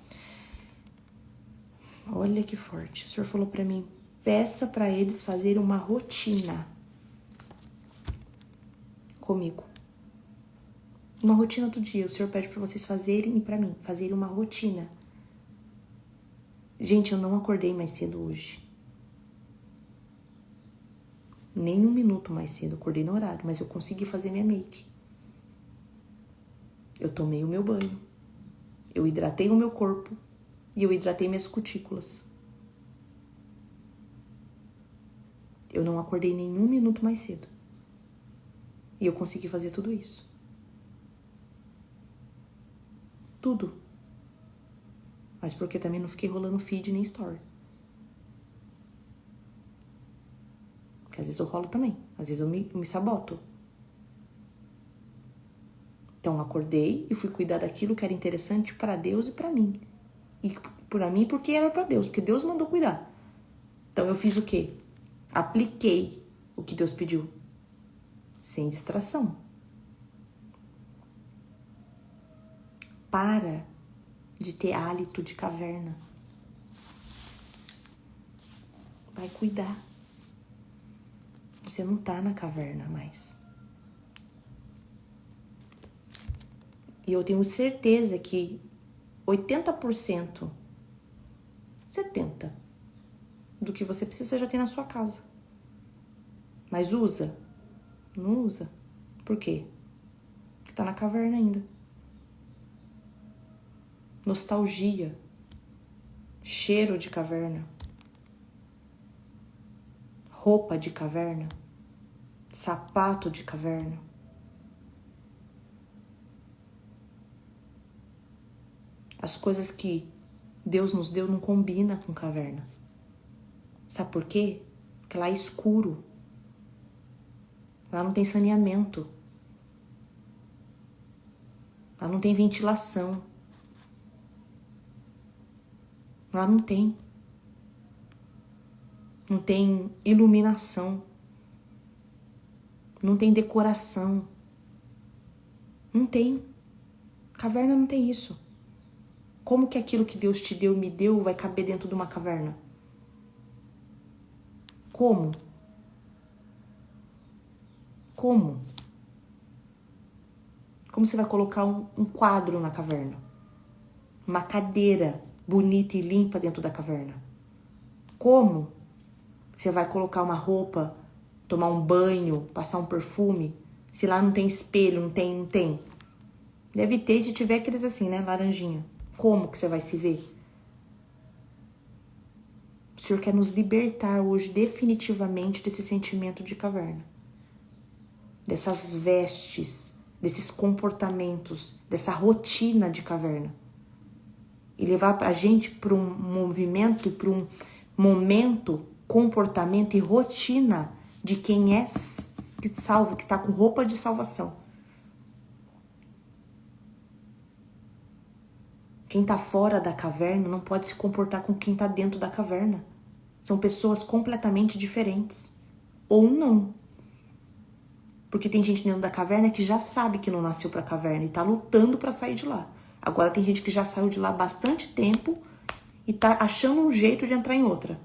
Olha que forte. O Senhor falou pra mim: peça pra eles fazerem uma rotina comigo. Uma rotina do dia. O Senhor pede pra vocês fazerem e pra mim fazerem uma rotina. Gente, eu não acordei mais cedo hoje. Nem um minuto mais cedo. Acordei no horário, mas eu consegui fazer minha make. Eu tomei o meu banho. Eu hidratei o meu corpo. E eu hidratei minhas cutículas. Eu não acordei nem um minuto mais cedo. E eu consegui fazer tudo isso. Tudo. Mas porque também não fiquei rolando feed nem story. Porque às vezes eu rolo também. Às vezes eu me saboto. Então, eu acordei e fui cuidar daquilo que era interessante para Deus e para mim. E para mim porque era para Deus. Porque Deus mandou cuidar. Então, eu fiz o quê? Apliquei o que Deus pediu. Sem distração. Para de ter hálito de caverna. Vai cuidar. Você não tá na caverna mais. E eu tenho certeza que 80%, 70% do que você precisa já tem na sua casa. Mas usa? Não usa. Por quê? Porque tá na caverna ainda. Nostalgia. Cheiro de caverna. Roupa de caverna. Sapato de caverna. As coisas que Deus nos deu não combina com caverna. Sabe por quê? Porque lá é escuro. Lá não tem saneamento. Lá não tem ventilação. Lá não tem. Não tem iluminação. Não tem decoração. Não tem. Caverna não tem isso. Como que aquilo que Deus te deu, me deu, vai caber dentro de uma caverna? Como? Como? Como você vai colocar um quadro na caverna? Uma cadeira bonita e limpa dentro da caverna? Como você vai colocar uma roupa, tomar um banho, passar um perfume, se lá não tem espelho, não tem? Deve ter, se tiver aqueles assim, né, laranjinha. Como que você vai se ver? O Senhor quer nos libertar hoje definitivamente desse sentimento de caverna. Dessas vestes, desses comportamentos, dessa rotina de caverna. E levar a gente para um movimento, para um momento, comportamento e rotina de quem é salvo, que está com roupa de salvação. Quem está fora da caverna não pode se comportar com quem está dentro da caverna. São pessoas completamente diferentes. Ou não. Porque tem gente dentro da caverna que já sabe que não nasceu para a caverna e está lutando para sair de lá. Agora tem gente que já saiu de lá há bastante tempo e está achando um jeito de entrar em outra.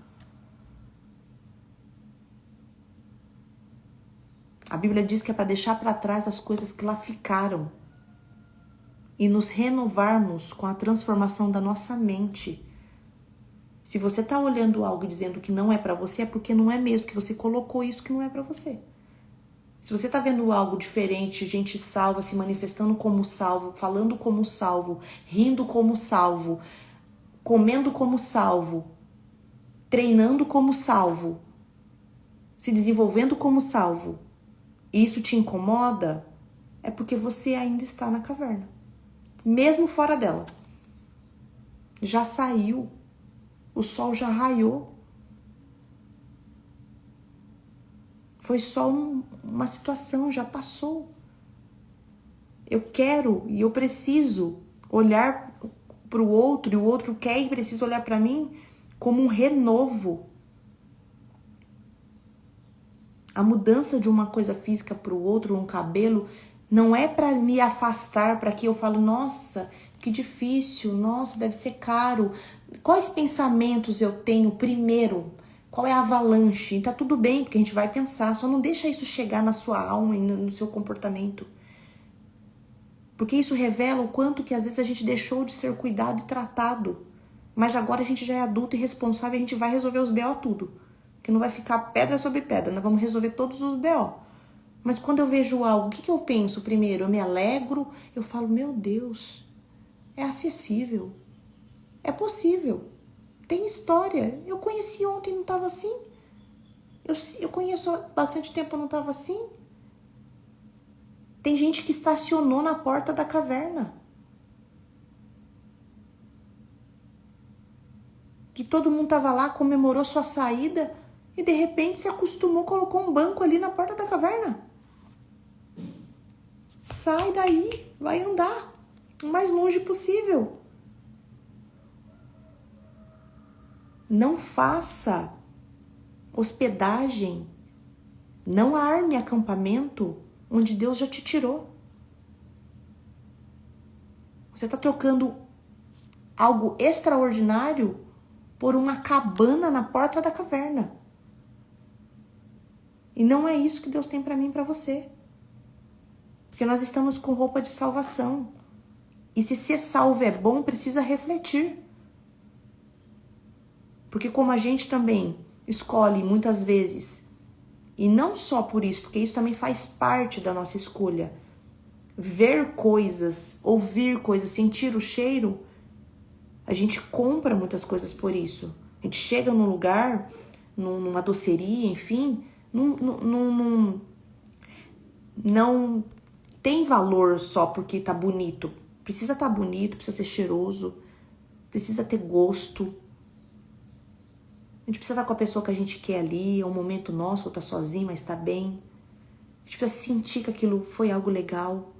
A Bíblia diz que é para deixar para trás as coisas que lá ficaram e nos renovarmos com a transformação da nossa mente. Se você está olhando algo e dizendo que não é para você, é porque não é mesmo, que você colocou isso que não é para você. Se você está vendo algo diferente, gente salva, se manifestando como salvo, falando como salvo, rindo como salvo, comendo como salvo, treinando como salvo, se desenvolvendo como salvo, e isso te incomoda, é porque você ainda está na caverna. Mesmo fora dela. Já saiu. O sol já raiou. Foi só uma situação, já passou. Eu quero e eu preciso olhar para o outro, e o outro quer e precisa olhar para mim como um renovo. A mudança de uma coisa física para o outro, um cabelo, não é para me afastar, para que eu falo, nossa, que difícil, nossa, deve ser caro. Quais pensamentos eu tenho primeiro? Qual é a avalanche? Tá tudo bem, porque a gente vai pensar, só não deixa isso chegar na sua alma e no seu comportamento. Porque isso revela o quanto que às vezes a gente deixou de ser cuidado e tratado. Mas agora a gente já é adulto e responsável e a gente vai resolver os BO tudo. Que não vai ficar pedra sobre pedra, nós vamos resolver todos os BO. Mas quando eu vejo algo, o que eu penso primeiro? Eu me alegro, eu falo, meu Deus, é acessível, é possível, tem história. Eu conheci ontem e não estava assim. Eu conheço há bastante tempo e não estava assim. Tem gente que estacionou na porta da caverna. Que todo mundo estava lá, comemorou sua saída. e de repente se acostumou, colocou um banco ali na porta da caverna. Sai daí, vai andar o mais longe possível. Não faça hospedagem, não arme acampamento onde Deus já te tirou. Você está trocando algo extraordinário por uma cabana na porta da caverna. E não é isso que Deus tem para mim e para você. Porque nós estamos com roupa de salvação. E se ser salvo é bom, precisa refletir. Porque como a gente também escolhe muitas vezes, e não só por isso, porque isso também faz parte da nossa escolha, ver coisas, ouvir coisas, sentir o cheiro, a gente compra muitas coisas por isso. A gente chega num lugar, numa doceria, enfim, não tem valor só porque tá bonito. Precisa estar bonito, precisa ser cheiroso, precisa ter gosto. A gente precisa estar com a pessoa que a gente quer ali, é um momento nosso, ou tá sozinho, mas tá bem. A gente precisa sentir que aquilo foi algo legal.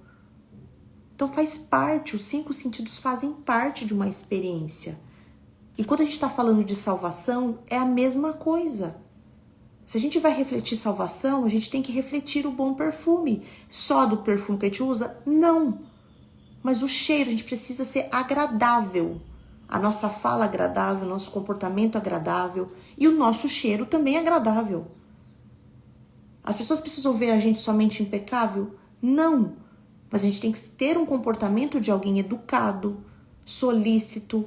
Então faz parte, os 5 sentidos fazem parte de uma experiência. E quando a gente está falando de salvação, é a mesma coisa. Se a gente vai refletir salvação, a gente tem que refletir o bom perfume. Só do perfume que a gente usa? Não. Mas o cheiro, a gente precisa ser agradável. A nossa fala agradável, o nosso comportamento agradável e o nosso cheiro também agradável. As pessoas precisam ver a gente somente impecável? Não. Mas a gente tem que ter um comportamento de alguém educado, solícito,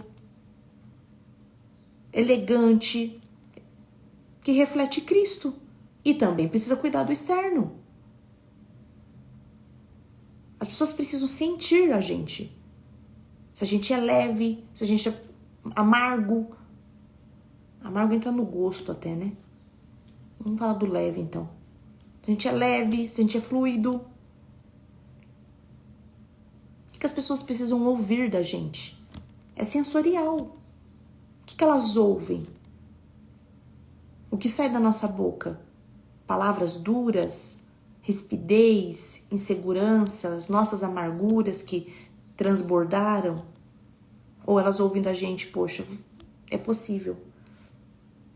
elegante, que reflete Cristo. E também precisa cuidar do externo. As pessoas precisam sentir a gente. Se a gente é leve, se a gente é amargo. Amargo entra no gosto até, né? Vamos falar do leve, então. Se a gente é leve, se a gente é fluido. O que as pessoas precisam ouvir da gente? É sensorial. O que elas ouvem? O que sai da nossa boca? Palavras duras, rispidez, inseguranças, nossas amarguras que transbordaram? Ou elas ouvem da gente, poxa, é possível.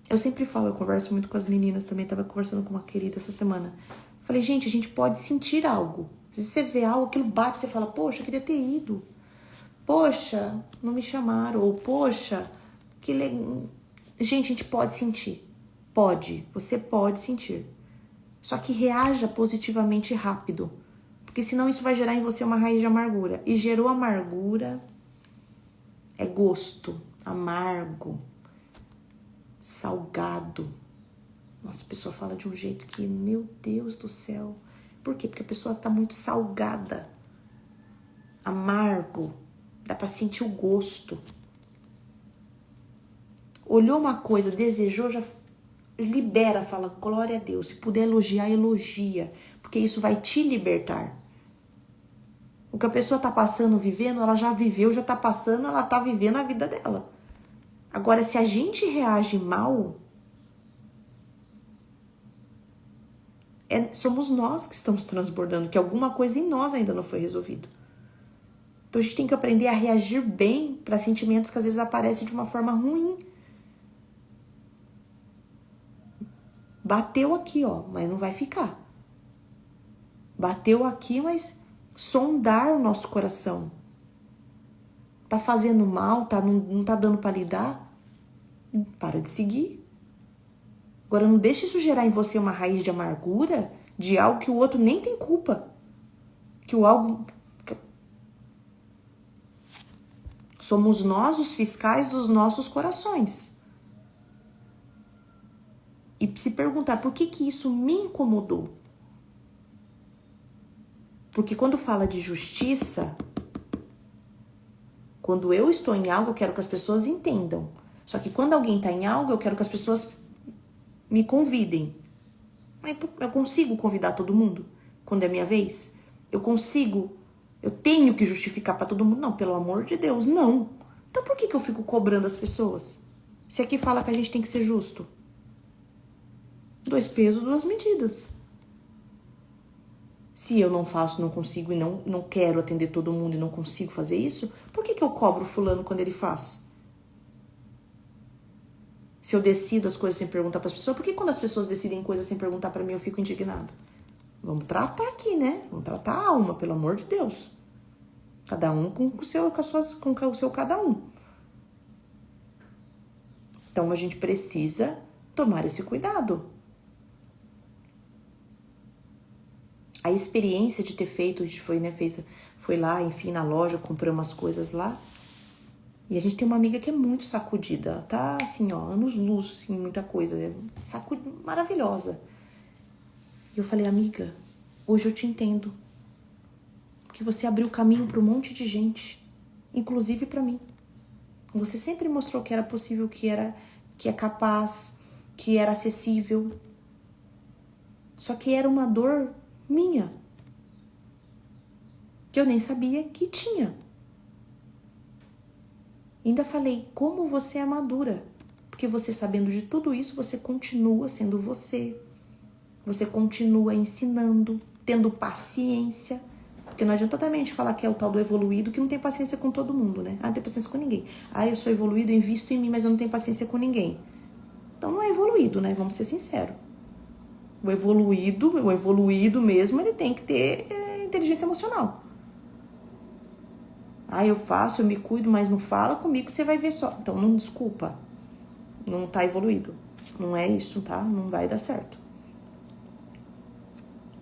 Eu sempre falo, eu converso muito com as meninas também, estava conversando com uma querida essa semana. Falei, gente, a gente pode sentir algo. Se você vê algo, aquilo bate, você fala, poxa, eu queria ter ido. Poxa, não me chamaram. Ou, poxa, que legal. Gente, a gente pode sentir. Pode, você pode sentir. Só que reaja positivamente rápido. Porque senão isso vai gerar em você uma raiz de amargura. E gerou amargura, é gosto, amargo, salgado. Nossa, a pessoa fala de um jeito que, meu Deus do céu. Por quê? Porque a pessoa tá muito salgada, amargo. Dá pra sentir o gosto. Olhou uma coisa, desejou, já libera, fala, glória a Deus. Se puder elogiar, elogia. Porque isso vai te libertar. O que a pessoa tá passando, vivendo, ela já viveu, já tá passando, ela tá vivendo a vida dela. Agora, se a gente reage mal, somos nós que estamos transbordando, que alguma coisa em nós ainda não foi resolvido. Então a gente tem que aprender a reagir bem para sentimentos que às vezes aparecem de uma forma ruim. Bateu aqui, ó, mas não vai ficar. Bateu aqui, mas sondar o nosso coração. Tá fazendo mal, não tá dando para lidar? Para de seguir. Agora não deixe isso gerar em você uma raiz de amargura de algo que o outro nem tem culpa. Que o algo... Somos nós os fiscais dos nossos corações. E se perguntar por que isso me incomodou. Porque quando fala de justiça, quando eu estou em algo, eu quero que as pessoas entendam. Só que quando alguém está em algo, eu quero que as pessoas me convidem. Eu consigo convidar todo mundo quando é minha vez? Eu tenho que justificar para todo mundo? Não, pelo amor de Deus, não. Então por que eu fico cobrando as pessoas? Se aqui fala que a gente tem que ser justo. 2 pesos, 2 medidas. Se eu não faço, não consigo e não quero atender todo mundo e não consigo fazer isso, por que eu cobro fulano quando ele faz? Se eu decido as coisas sem perguntar para as pessoas, por que quando as pessoas decidem coisas sem perguntar para mim eu fico indignado? Vamos tratar aqui, né? Vamos tratar a alma, pelo amor de Deus. Cada um com o seu cada um. Então a gente precisa tomar esse cuidado. A experiência de ter feito, a gente foi lá, enfim, na loja, comprou umas coisas lá. E a gente tem uma amiga que é muito sacudida. Ela tá, assim, ó, anos-luz em muita coisa. Maravilhosa. E eu falei, amiga, hoje eu te entendo. Que você abriu caminho para um monte de gente. Inclusive para mim. Você sempre mostrou que era possível, que é capaz, que era acessível. Só que era uma dor minha. Que eu nem sabia que tinha. Ainda falei, como você é madura. Porque você sabendo de tudo isso, você continua sendo você. Você continua ensinando, tendo paciência. Porque não adianta também a gente falar que é o tal do evoluído, que não tem paciência com todo mundo, né? Não tem paciência com ninguém. Eu sou evoluído, eu invisto em mim, mas eu não tenho paciência com ninguém. Então não é evoluído, né? Vamos ser sinceros. O evoluído mesmo, ele tem que ter inteligência emocional. Eu faço, eu me cuido, mas não fala comigo, você vai ver só. Então, não desculpa. Não tá evoluído. Não é isso, tá? Não vai dar certo.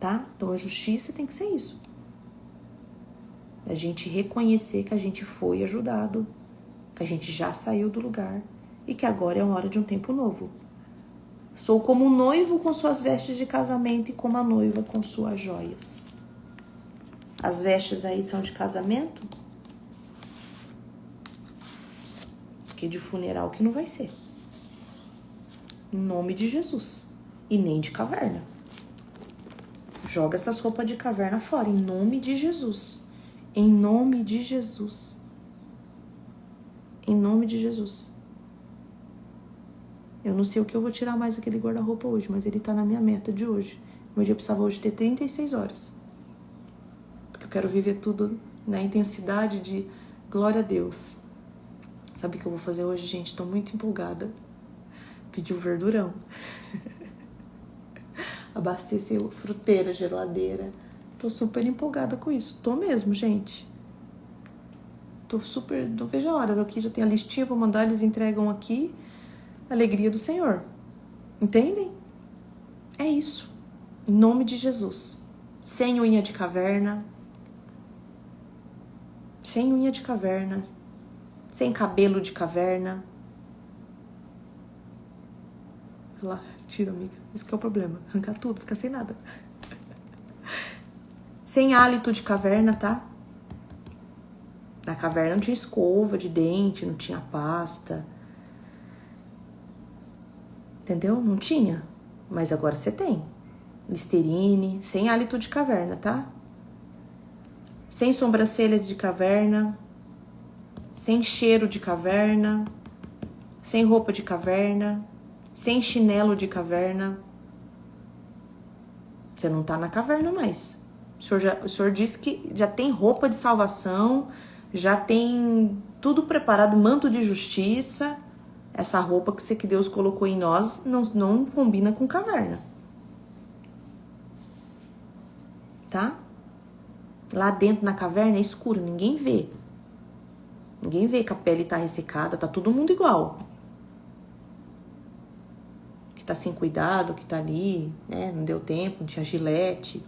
Tá? Então, a justiça tem que ser isso. A gente reconhecer que a gente foi ajudado, que a gente já saiu do lugar e que agora é a hora de um tempo novo. Sou como um noivo com suas vestes de casamento e como a noiva com suas joias. As vestes aí são de casamento? Porque de funeral que não vai ser. Em nome de Jesus. E nem de caverna. Joga essas roupas de caverna fora. Em nome de Jesus. Em nome de Jesus. Em nome de Jesus. Eu não sei o que eu vou tirar mais daquele guarda-roupa hoje, mas ele tá na minha meta de hoje. Meu dia precisava hoje ter 36 horas. Porque eu quero viver tudo na intensidade de glória a Deus. Sabe o que eu vou fazer hoje, gente? Tô muito empolgada. Pedir o verdurão. Abastecer fruteira, geladeira. Tô super empolgada com isso. Tô mesmo, gente. Tô super... Não vejo a hora. Eu aqui já tenho a listinha pra mandar. Eles entregam aqui. Alegria do Senhor. Entendem? É isso. Em nome de Jesus. Sem unha de caverna. Sem unha de caverna. Sem cabelo de caverna. Olha lá, tira, amiga. Esse que é o problema. Arrancar tudo, ficar sem nada. Sem hálito de caverna, tá? Na caverna não tinha escova de dente, não tinha pasta. Entendeu? Não tinha. Mas agora você tem. Listerine, sem hálito de caverna, tá? Sem sobrancelha de caverna. Sem cheiro de caverna. Sem roupa de caverna. Sem chinelo de caverna. Você não tá na caverna mais. O senhor disse que já tem roupa de salvação, já tem tudo preparado, manto de justiça. Essa roupa que Deus colocou em nós não combina com caverna. Tá? Lá dentro na caverna é escuro, ninguém vê. Ninguém vê que a pele tá ressecada, tá todo mundo igual. Que tá sem cuidado, que tá ali, né? Não deu tempo, não tinha gilete.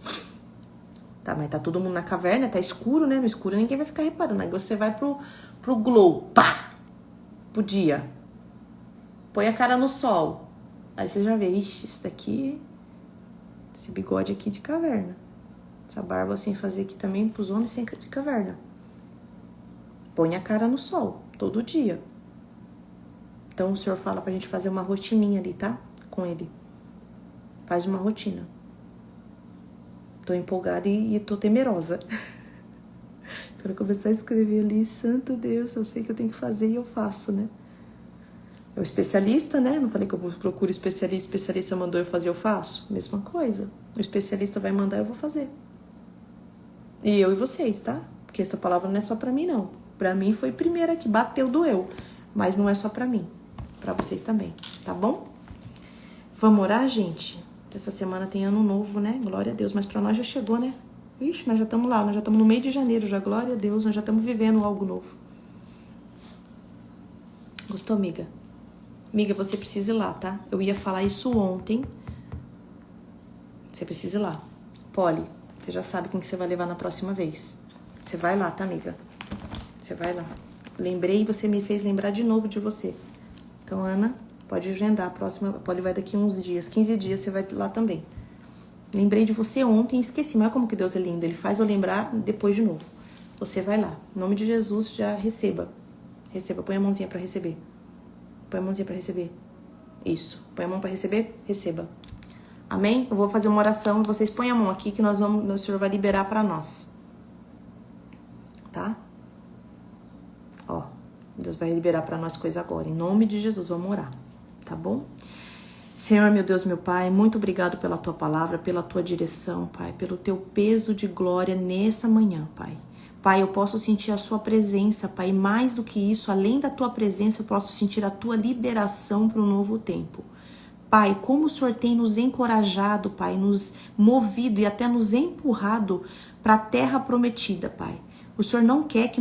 Tá, mas tá todo mundo na caverna, tá escuro, né? No escuro ninguém vai ficar reparando. Aí você vai pro glow, pá! Pro dia. Põe a cara no sol. Aí você já vê, ixi, isso daqui... Esse bigode aqui de caverna. Essa barba assim fazer aqui também pros homens sem de caverna. Põe a cara no sol, todo dia. Então o senhor fala pra gente fazer uma rotininha ali, tá? Com ele. Faz uma rotina. Tô empolgada e tô temerosa. Quero começar a escrever ali, santo Deus, eu sei que eu tenho que fazer e eu faço, né? o especialista, né? Não falei que eu procuro especialista, especialista mandou eu fazer, eu faço? Mesma coisa. O especialista vai mandar, eu vou fazer. E eu e vocês, tá? Porque essa palavra não é só pra mim, não. Pra mim foi primeira que bateu, doeu. Mas não é só pra mim. Pra vocês também, tá bom? Vamos orar, gente? Essa semana tem ano novo, né? Glória a Deus. Mas pra nós já chegou, né? Ixi, nós já estamos lá. Nós já estamos no meio de janeiro já. Glória a Deus. Nós já estamos vivendo algo novo. Gostou, amiga? Amiga, você precisa ir lá, tá? Eu ia falar isso ontem. Você precisa ir lá. Polly, você já sabe quem que você vai levar na próxima vez. Você vai lá, tá, amiga? Você vai lá. Lembrei e você me fez lembrar de novo de você. Então, Ana, pode agendar. A próxima, a Polly vai daqui uns dias. 15 dias você vai lá também. Lembrei de você ontem e esqueci. Mas como que Deus é lindo. Ele faz eu lembrar depois de novo. Você vai lá. Em nome de Jesus, já receba. Receba. Põe a mãozinha pra receber. Põe a mãozinha pra receber. Isso. Põe a mão pra receber. Receba. Amém? Eu vou fazer uma oração. Vocês põem a mão aqui que o Senhor vai liberar pra nós. Tá? Ó. Deus vai liberar pra nós coisa agora. Em nome de Jesus, vamos orar. Tá bom? Senhor, meu Deus, meu Pai, muito obrigado pela Tua palavra, pela Tua direção, Pai, pelo Teu peso de glória nessa manhã, Pai. Pai, eu posso sentir a Sua presença, Pai, mais do que isso, além da Tua presença, eu posso sentir a Tua liberação para um novo tempo. Pai, como o Senhor tem nos encorajado, Pai, nos movido e até nos empurrado para a terra prometida, Pai. O Senhor não quer que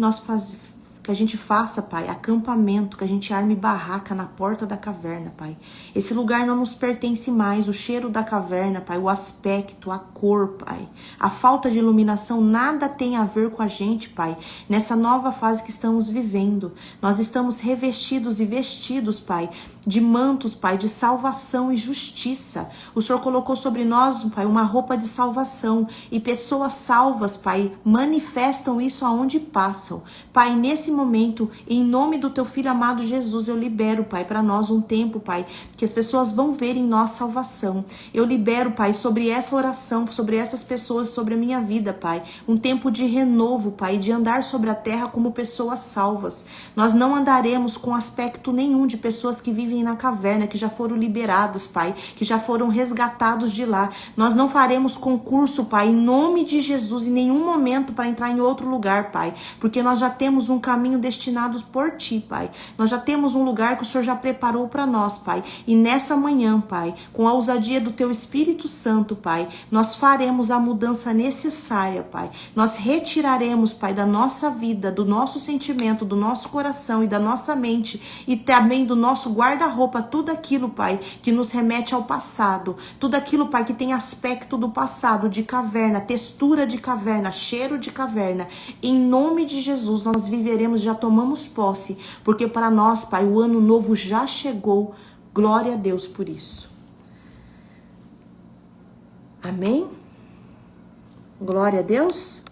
que a gente faça, Pai, acampamento, que a gente arme barraca na porta da caverna, Pai. Esse lugar não nos pertence mais, o cheiro da caverna, Pai, o aspecto, a cor, Pai, a falta de iluminação, nada tem a ver com a gente, Pai, nessa nova fase que estamos vivendo. Nós estamos revestidos e vestidos, Pai, de mantos, Pai, de salvação e justiça. O Senhor colocou sobre nós, Pai, uma roupa de salvação e pessoas salvas, Pai, manifestam isso aonde passam. Pai, nesse momento, em nome do Teu Filho amado Jesus, eu libero, Pai, para nós um tempo, Pai, que as pessoas vão ver em nós salvação. Eu libero, Pai, sobre essa oração, sobre essas pessoas, sobre a minha vida, Pai, um tempo de renovo, Pai, de andar sobre a terra como pessoas salvas. Nós não andaremos com aspecto nenhum de pessoas que vivem na caverna, que já foram liberados, Pai, que já foram resgatados de lá. Nós não faremos concurso, Pai, em nome de Jesus, em nenhum momento para entrar em outro lugar, Pai, porque nós já temos um caminho destinados por Ti, Pai. Nós já temos um lugar que o Senhor já preparou para nós, Pai. E nessa manhã, Pai, com a ousadia do Teu Espírito Santo, Pai, nós faremos a mudança necessária, Pai. Nós retiraremos, Pai, da nossa vida, do nosso sentimento, do nosso coração e da nossa mente e também do nosso guarda-roupa, tudo aquilo, Pai, que nos remete ao passado. Tudo aquilo, Pai, que tem aspecto do passado, de caverna, textura de caverna, cheiro de caverna. Em nome de Jesus, nós viveremos, já tomamos posse, porque para nós, Pai, o ano novo já chegou. Glória a Deus por isso. Amém? Glória a Deus.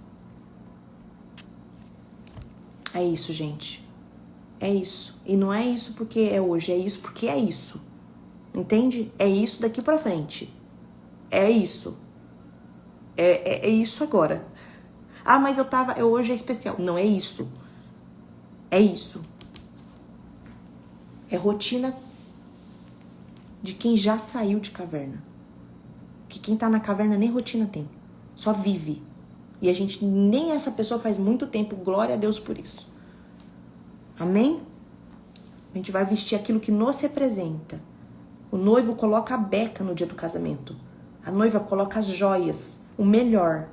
É isso, gente. É isso. E não é isso porque é hoje, é isso porque é isso. Entende? É isso daqui pra frente. É isso. É isso agora. Ah, mas hoje é especial. Não é isso. É isso. É rotina de quem já saiu de caverna. Que quem tá na caverna nem rotina tem. Só vive. E a gente, nem essa pessoa faz muito tempo. Glória a Deus por isso. Amém? A gente vai vestir aquilo que nos representa. O noivo coloca a beca no dia do casamento. A noiva coloca as joias. O melhor.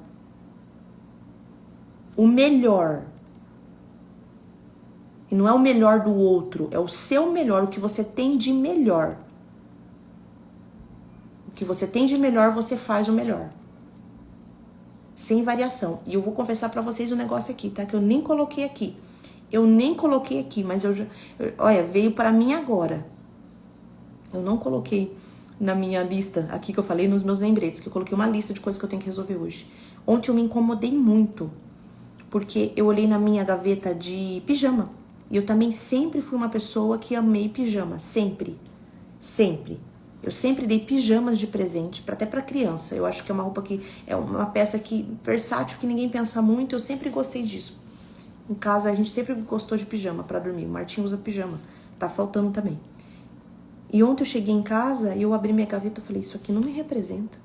O melhor. E não é o melhor do outro, é o seu melhor, o que você tem de melhor. O que você tem de melhor, você faz o melhor. Sem variação. E eu vou confessar pra vocês um negócio aqui, tá? Que eu nem coloquei aqui. Mas olha, veio pra mim agora. Eu não coloquei na minha lista, aqui que eu falei, nos meus lembretes, que eu coloquei uma lista de coisas que eu tenho que resolver hoje. Ontem eu me incomodei muito, porque eu olhei na minha gaveta de pijama. E eu também sempre fui uma pessoa que amei pijama, sempre. Sempre. Eu sempre dei pijamas de presente, até pra criança. Eu acho que é uma roupa que é uma peça versátil, que ninguém pensa muito. Eu sempre gostei disso. Em casa a gente sempre gostou de pijama pra dormir. O Martinho usa pijama. Tá faltando também. E ontem eu cheguei em casa e eu abri minha gaveta e falei, isso aqui não me representa.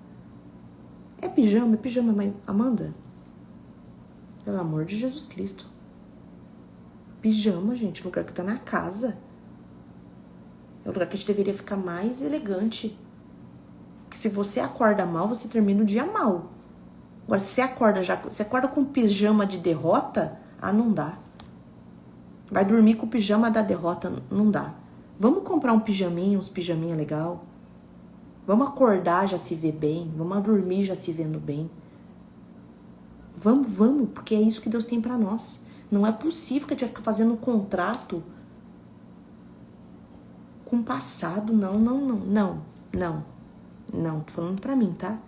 É pijama, mãe Amanda. Pelo amor de Jesus Cristo. Pijama, gente, lugar que tá na casa. É o lugar que a gente deveria ficar mais elegante. Porque se você acorda mal, você termina o dia mal. Agora, se você acorda com pijama de derrota, não dá. Vai dormir com o pijama da derrota, não dá. Vamos comprar uns pijaminha legal. Vamos acordar, já se ver bem. Vamos dormir, já se vendo bem. Vamos, porque é isso que Deus tem pra nós. Não é possível que a gente vai ficar fazendo um contrato com o passado. Não. Tô falando pra mim, tá?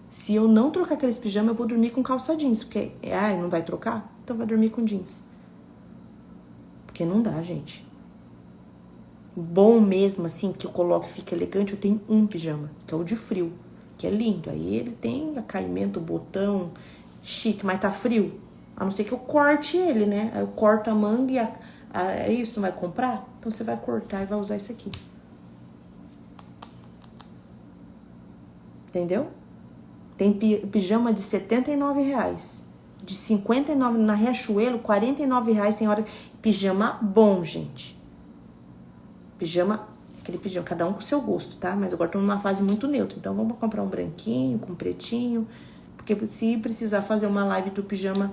Se eu não trocar aqueles pijamas, eu vou dormir com calça jeans. Porque, não vai trocar? Então vai dormir com jeans. Porque não dá, gente. Bom mesmo, assim, que eu coloco e fica elegante, eu tenho um pijama, que é o de frio, que é lindo. Aí ele tem caimento, botão, chique, mas tá frio. A não ser que eu corte ele, né? Aí eu corto a manga e é isso, não vai comprar? Então você vai cortar e vai usar isso aqui. Entendeu? Tem pijama de R$79. De 59 na Riachuelo, R$49. Tem hora. Pijama bom, gente. Pijama, aquele pijama, cada um com o seu gosto, tá? Mas agora tô numa fase muito neutra. Então vamos comprar um branquinho, com um pretinho. Porque se precisar fazer uma live do pijama.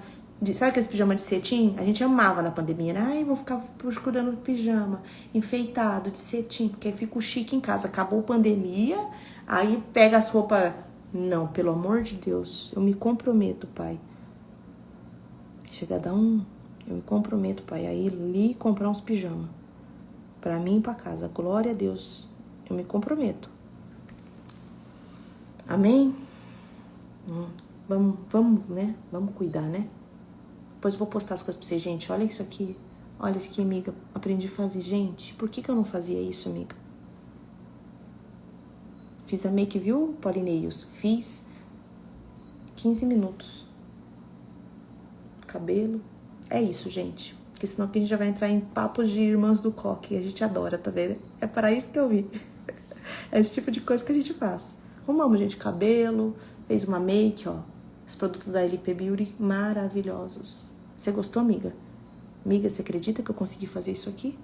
Sabe aqueles pijama de cetim? A gente amava na pandemia, né? Vou ficar procurando pijama enfeitado de cetim, porque aí fica chique em casa. Acabou a pandemia, aí pega as roupas. Não, pelo amor de Deus, eu me comprometo, pai. Chega a dar eu me comprometo, pai, a ir ali comprar uns pijamas. Pra mim e pra casa. Glória a Deus. Eu me comprometo. Amém? Vamos, né? Vamos cuidar, né? Depois eu vou postar as coisas pra vocês, gente. Olha isso aqui. Olha isso aqui, amiga. Aprendi a fazer. Gente, por que eu não fazia isso, amiga? Fiz a make, viu, Polineus? Fiz 15 minutos. Cabelo. É isso, gente. Porque senão aqui a gente já vai entrar em papos de irmãs do coque. A gente adora, tá vendo? É para isso que eu vi. É esse tipo de coisa que a gente faz. Arrumamos, gente, cabelo. Fez uma make, ó. Os produtos da LP Beauty maravilhosos. Você gostou, amiga? Amiga, você acredita que eu consegui fazer isso aqui?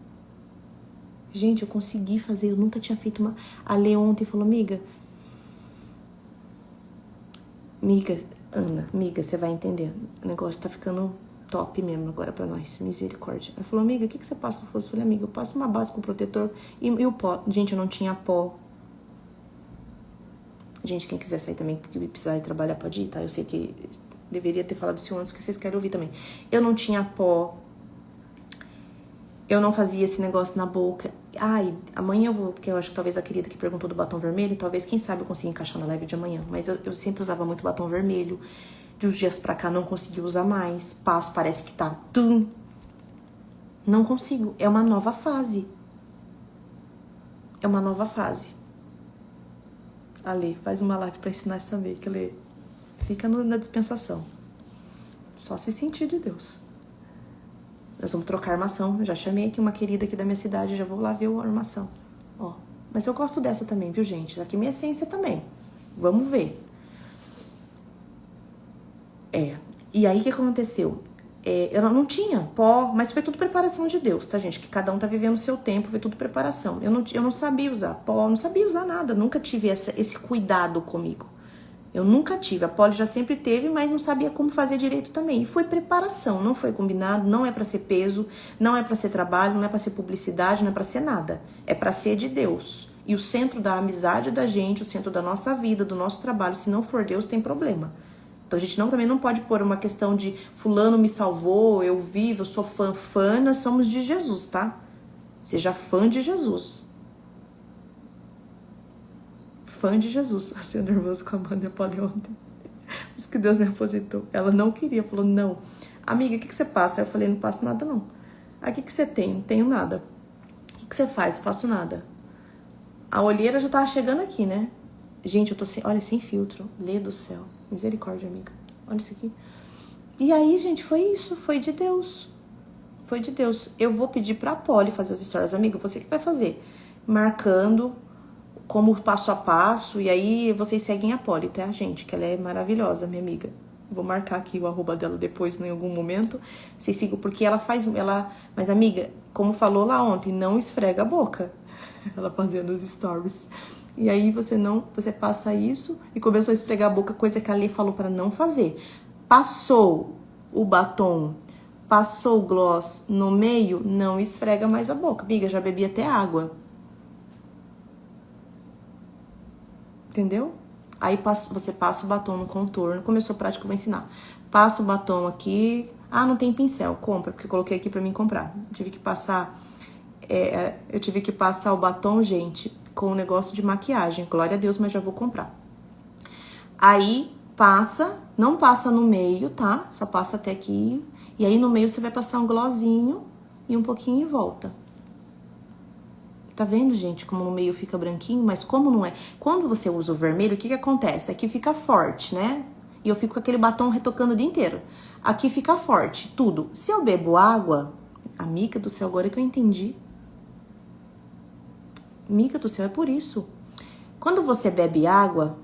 Gente, eu consegui fazer. Eu nunca tinha feito uma... A Lê ontem falou, amiga, Ana, você vai entender. O negócio tá ficando top mesmo agora pra nós. Misericórdia. Ela falou, amiga, o que você passa? Eu falei, amiga, eu passo uma base com protetor e o pó. Gente, eu não tinha pó. Gente, quem quiser sair também, porque precisar ir trabalhar, pode ir, tá? Eu sei que deveria ter falado isso antes, porque vocês querem ouvir também. Eu não tinha pó. Eu não fazia esse negócio na boca. Amanhã eu vou, porque eu acho que talvez a querida que perguntou do batom vermelho, talvez, quem sabe, eu consiga encaixar na live de amanhã. Mas eu sempre usava muito batom vermelho. De uns dias pra cá não consegui usar mais. Passo, parece que tá... Não consigo. É uma nova fase. É uma nova fase. Ale, faz uma live pra ensinar essa make, Ale. Fica na dispensação. Só se sentir de Deus. Nós vamos trocar armação. Já chamei aqui uma querida aqui da minha cidade. Já vou lá ver a armação. Ó. Mas eu gosto dessa também, viu, gente? Essa aqui é minha essência também. Vamos ver. E aí, o que aconteceu? Eu não tinha pó, mas foi tudo preparação de Deus, tá, gente? Que cada um tá vivendo o seu tempo, foi tudo preparação. Eu não sabia usar pó, não sabia usar nada. Nunca tive esse cuidado comigo. Eu nunca tive. A Poli já sempre teve, mas não sabia como fazer direito também. E foi preparação, não foi combinado, não é pra ser peso, não é pra ser trabalho, não é pra ser publicidade, não é pra ser nada. É pra ser de Deus. E o centro da amizade da gente, o centro da nossa vida, do nosso trabalho, se não for Deus, tem problema. Então a gente também não pode pôr uma questão de fulano me salvou, eu vivo, eu sou fã, nós somos de Jesus, tá? Seja fã de Jesus. Fã de Jesus. Assim, nervoso com a Amanda e a Poli ontem. Isso que Deus me aposentou. Ela não queria, falou, não. Amiga, o que você passa? Eu falei, não passo nada, não. Aí, o que você tem? Não tenho nada. O que você faz? Não faço nada. A olheira já tava chegando aqui, né? Gente, eu tô sem... Olha, sem filtro. Lê do céu. Misericórdia, amiga. Olha isso aqui. E aí, gente, foi isso. Foi de Deus. Foi de Deus. Eu vou pedir pra Poli fazer as histórias. Amiga, você que vai fazer. marcando como passo a passo, e aí vocês seguem a Polly, tá, gente? Que ela é maravilhosa, minha amiga. Vou marcar aqui o arroba dela depois, em algum momento. Vocês sigam, porque ela faz... Mas, amiga, como falou lá ontem, não esfrega a boca. Ela fazendo os stories. E aí você passa isso e começou a esfregar a boca, coisa que a Lê falou para não fazer. Passou o batom, passou o gloss no meio, não esfrega mais a boca. Amiga, já bebi até água. Entendeu? Aí você passa o batom no contorno. Começou a prática, eu vou ensinar. Passa o batom aqui. Ah, não tem pincel. Compra, porque eu coloquei aqui pra mim comprar. Tive que passar... eu tive que passar o batom, gente, com o negócio de maquiagem. Glória a Deus, mas já vou comprar. Aí, passa... Não passa no meio, tá? Só passa até aqui. E aí, no meio, você vai passar um glossinho e um pouquinho em volta. Tá vendo, gente, como no meio fica branquinho? Mas como não é... Quando você usa o vermelho, o que que acontece? Aqui fica forte, né? E eu fico com aquele batom retocando o dia inteiro. Aqui fica forte, tudo. Se eu bebo água... Amiga do céu, agora que eu entendi. Amiga do céu, é por isso. Quando você bebe água...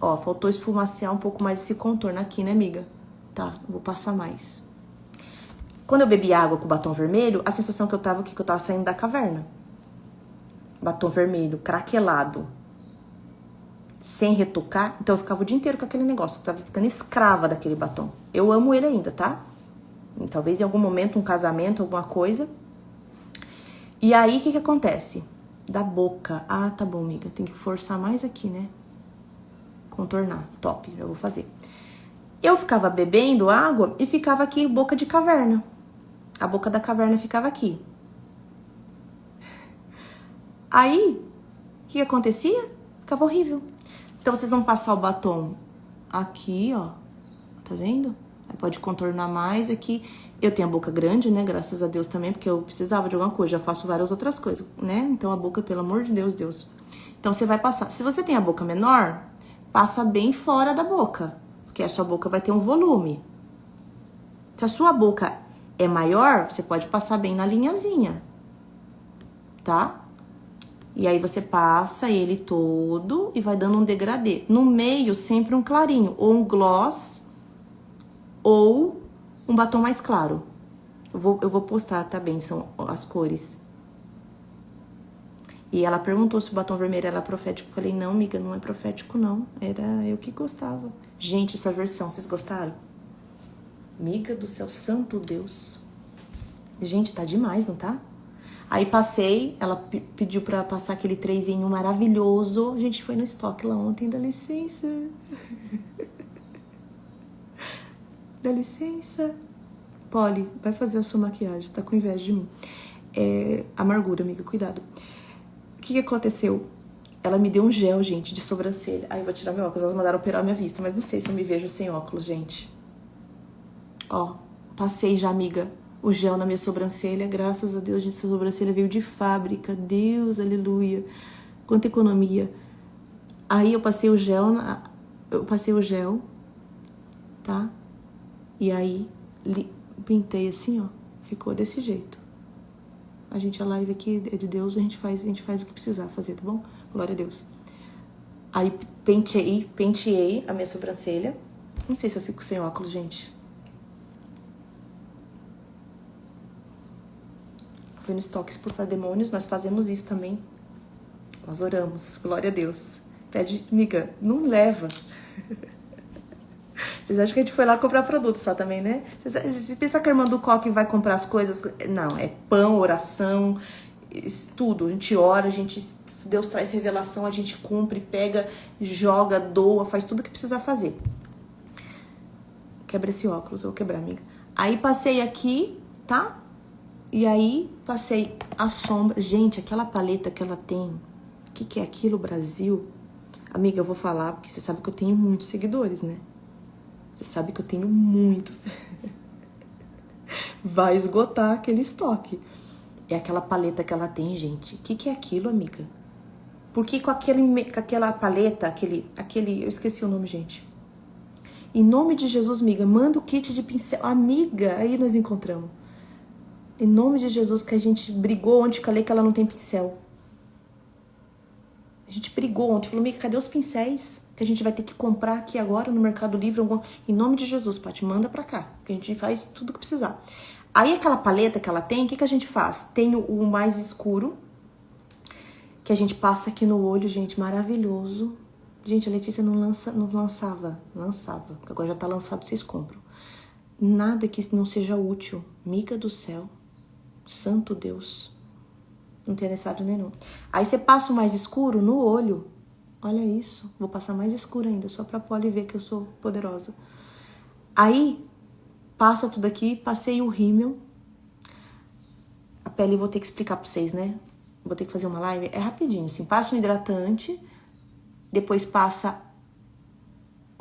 Ó, faltou esfumaciar um pouco mais esse contorno aqui, né, amiga? Tá, vou passar mais. Quando eu bebi água com batom vermelho, a sensação que eu tava aqui, que eu tava saindo da caverna. Batom vermelho, craquelado, sem retocar. Então eu ficava o dia inteiro com aquele negócio. Eu tava ficando escrava daquele batom. Eu amo ele ainda, tá? E talvez em algum momento, um casamento, alguma coisa. E aí, o que que acontece? Da boca. Ah, tá bom, amiga. Tem que forçar mais aqui, né? Contornar. Top, já vou fazer. Eu ficava bebendo água e ficava aqui boca de caverna. A boca da caverna ficava aqui. Aí, o que acontecia? Ficava horrível. Então, vocês vão passar o batom aqui, ó. Tá vendo? Aí pode contornar mais aqui. Eu tenho a boca grande, né? Graças a Deus também, porque eu precisava de alguma coisa. Já faço várias outras coisas, né? Então, a boca, pelo amor de Deus, Deus. Então, você vai passar. Se você tem a boca menor, passa bem fora da boca. Porque a sua boca vai ter um volume. Se a sua boca é maior, você pode passar bem na linhazinha. Tá? E aí você passa ele todo e vai dando um degradê. No meio, sempre um clarinho. Ou um gloss, ou um batom mais claro. Eu vou postar, tá bem? São as cores. E ela perguntou se o batom vermelho era profético. Eu falei, não, amiga, não é profético, não. Era eu que gostava. Gente, essa versão, vocês gostaram? Amiga do céu, santo Deus. Gente, tá demais, não tá? Aí passei, ela pediu pra passar aquele trezinho maravilhoso. A gente foi no estoque lá ontem, dá licença. Dá licença. Polly, vai fazer a sua maquiagem, tá com inveja de mim. Amargura, amiga, cuidado. O que aconteceu? Ela me deu um gel, gente, de sobrancelha. Aí eu vou tirar meu óculos, elas mandaram operar minha vista, mas não sei se eu me vejo sem óculos, gente. Ó, passei já, amiga, o gel na minha sobrancelha. Graças a Deus, gente, essa sobrancelha veio de fábrica. Deus, aleluia. Quanta economia. Aí eu passei o gel, tá? E aí pintei assim, ó. Ficou desse jeito. A live aqui é de Deus, a gente faz o que precisar fazer, tá bom? Glória a Deus. Aí penteei a minha sobrancelha. Não sei se eu fico sem óculos, gente. Foi no estoque expulsar demônios, nós fazemos isso também. Nós oramos, glória a Deus. Pede, amiga, não leva. Vocês acham que a gente foi lá comprar produto só também, né? Você pensa que a irmã do Coque vai comprar as coisas? Não, é pão, oração, tudo. A gente ora, Deus traz revelação, a gente cumpre, pega, joga, doa, faz tudo o que precisa fazer. Quebra esse óculos, eu vou quebrar, amiga. Aí passei aqui, tá? E aí passei a sombra. Gente, aquela paleta que ela tem, o que é aquilo, Brasil? Amiga, eu vou falar, porque você sabe que eu tenho muitos seguidores, né? Você sabe que eu tenho muitos. Vai esgotar aquele estoque. É aquela paleta que ela tem, gente. O que é aquilo, amiga? Porque com aquela paleta, eu esqueci o nome, gente. Em nome de Jesus, amiga, manda o kit de pincel. Amiga, aí nós encontramos. Em nome de Jesus, que a gente brigou ontem, que ela não tem pincel. gente brigou ontem, falou, Mica, cadê os pincéis? Que a gente vai ter que comprar aqui agora no Mercado Livre. Em nome de Jesus, Paty, manda pra cá, que a gente faz tudo que precisar. Aí aquela paleta que ela tem, o que a gente faz? Tem o mais escuro, que a gente passa aqui no olho, gente, maravilhoso. Gente, a Letícia não lançava, porque agora já tá lançado, vocês compram. Nada que não seja útil. Mica do céu, santo Deus. Não tem necessário nenhum. Aí você passa o mais escuro no olho. Olha isso. Vou passar mais escuro ainda, só pra Polly ver que eu sou poderosa. Aí, passa tudo aqui, passei o rímel. A pele eu vou ter que explicar pra vocês, né? Vou ter que fazer uma live. É rapidinho, assim. Passa o hidratante, depois passa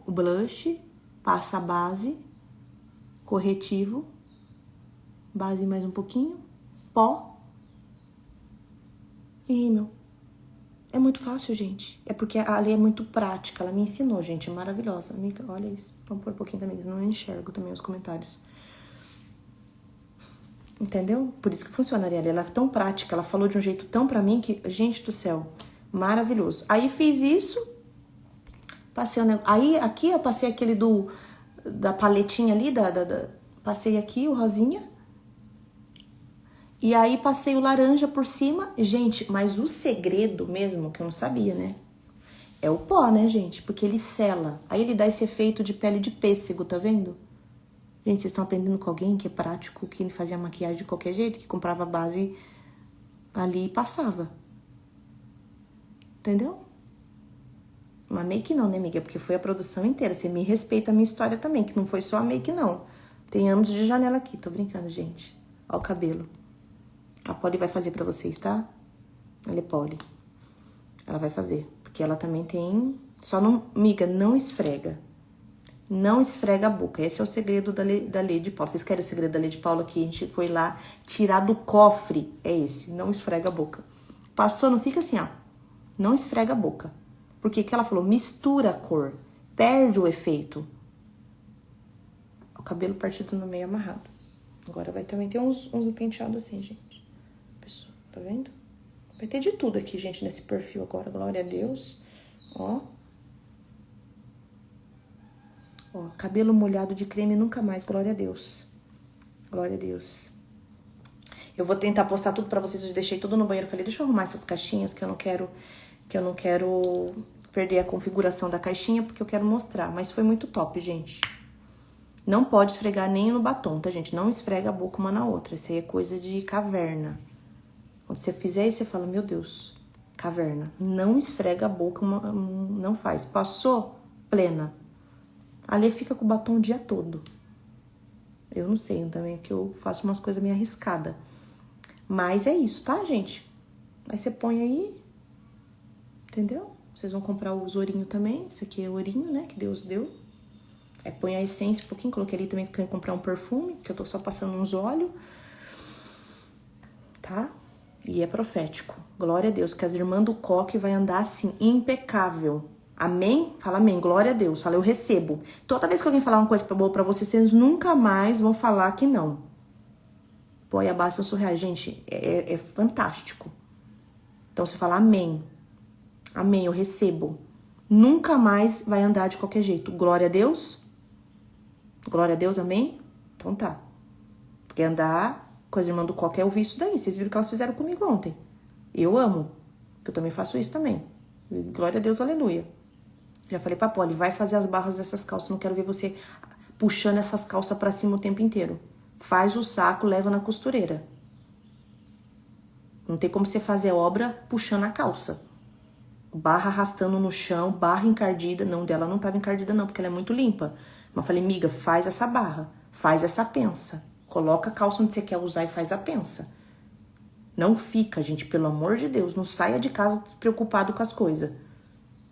o blush, passa a base, corretivo, base mais um pouquinho, pó e rímel. É muito fácil, gente. É porque a lei é muito prática. Ela me ensinou, gente. É maravilhosa. Amiga, olha isso. Vamos pôr um pouquinho também. Não enxergo também os comentários. Entendeu? Por isso que funciona, Ariela. Ela é tão prática. Ela falou de um jeito tão pra mim que... Gente do céu. Maravilhoso. Aí fiz isso. Passei o negócio. Aí aqui eu passei aquele da paletinha ali. Passei aqui o rosinha. E aí passei o laranja por cima. Gente, mas o segredo mesmo, que eu não sabia, né? É o pó, né, gente? Porque ele sela. Aí ele dá esse efeito de pele de pêssego, tá vendo? Gente, vocês estão aprendendo com alguém que é prático, que fazia maquiagem de qualquer jeito, que comprava base ali e passava. Entendeu? Uma make não, né, amiga? Porque foi a produção inteira. Você me respeita a minha história também, que não foi só a make, não. Tem anos de janela aqui. Tô brincando, gente. Ó o cabelo. A Polly vai fazer pra vocês, tá? Ela é Polly. Ela vai fazer. Porque ela também tem... Só não... Miga, não esfrega. Não esfrega a boca. Esse é o segredo da Lady Paula. Vocês querem o segredo da Lady Paula que a gente foi lá tirar do cofre? É esse. Não esfrega a boca. Passou, não fica assim, ó. Não esfrega a boca. Porque que ela falou? Mistura a cor. Perde o efeito. O cabelo partido no meio amarrado. Agora vai também ter uns penteados assim, gente. Pessoal, tá vendo? Vai ter de tudo aqui, gente, nesse perfil agora. Glória a Deus. Ó. Ó, cabelo molhado de creme nunca mais. Glória a Deus. Glória a Deus. Eu vou tentar postar tudo pra vocês. Eu deixei tudo no banheiro. Falei, deixa eu arrumar essas caixinhas que eu não quero perder a configuração da caixinha, porque eu quero mostrar. Mas foi muito top, gente. Não pode esfregar nem no batom, tá, gente? Não esfrega a boca uma na outra. Isso aí é coisa de caverna. Quando você fizer isso, você fala, meu Deus, caverna. Não esfrega a boca, não faz. Passou, plena. Ali fica com o batom o dia todo. Eu não sei também, que eu faço umas coisas meio arriscadas. Mas é isso, tá, gente? Aí você põe aí, entendeu? Vocês vão comprar os ourinhos também. Esse aqui é o ourinho, né, que Deus deu. Aí põe a essência um pouquinho. Coloquei ali também que eu quero comprar um perfume, que eu tô só passando uns óleos. Tá? E é profético. Glória a Deus, que as irmãs do coque vai andar assim, impecável. Amém? Fala amém. Glória a Deus. Fala, eu recebo. Toda vez que alguém falar uma coisa boa pra vocês, vocês nunca mais vão falar que não. Pô, e a base são surreais. Gente, é fantástico. Então você fala amém. Amém, eu recebo. Nunca mais vai andar de qualquer jeito. Glória a Deus. Glória a Deus, amém? Então tá. Porque andar com as irmãs do coque é ouvir isso daí. Vocês viram o que elas fizeram comigo ontem. Eu amo. Que eu também faço isso também. Glória a Deus, aleluia. Já falei pra Polly, vai fazer as barras dessas calças. Não quero ver você puxando essas calças pra cima o tempo inteiro. Faz o saco, leva na costureira. Não tem como você fazer obra puxando a calça. Barra arrastando no chão, barra encardida. Não, dela não tava encardida não, porque ela é muito limpa. Mas eu falei, miga, faz essa barra. Faz essa pensa. Coloca a calça onde você quer usar e faz a pensa. Não fica, gente, pelo amor de Deus. Não saia de casa preocupado com as coisas.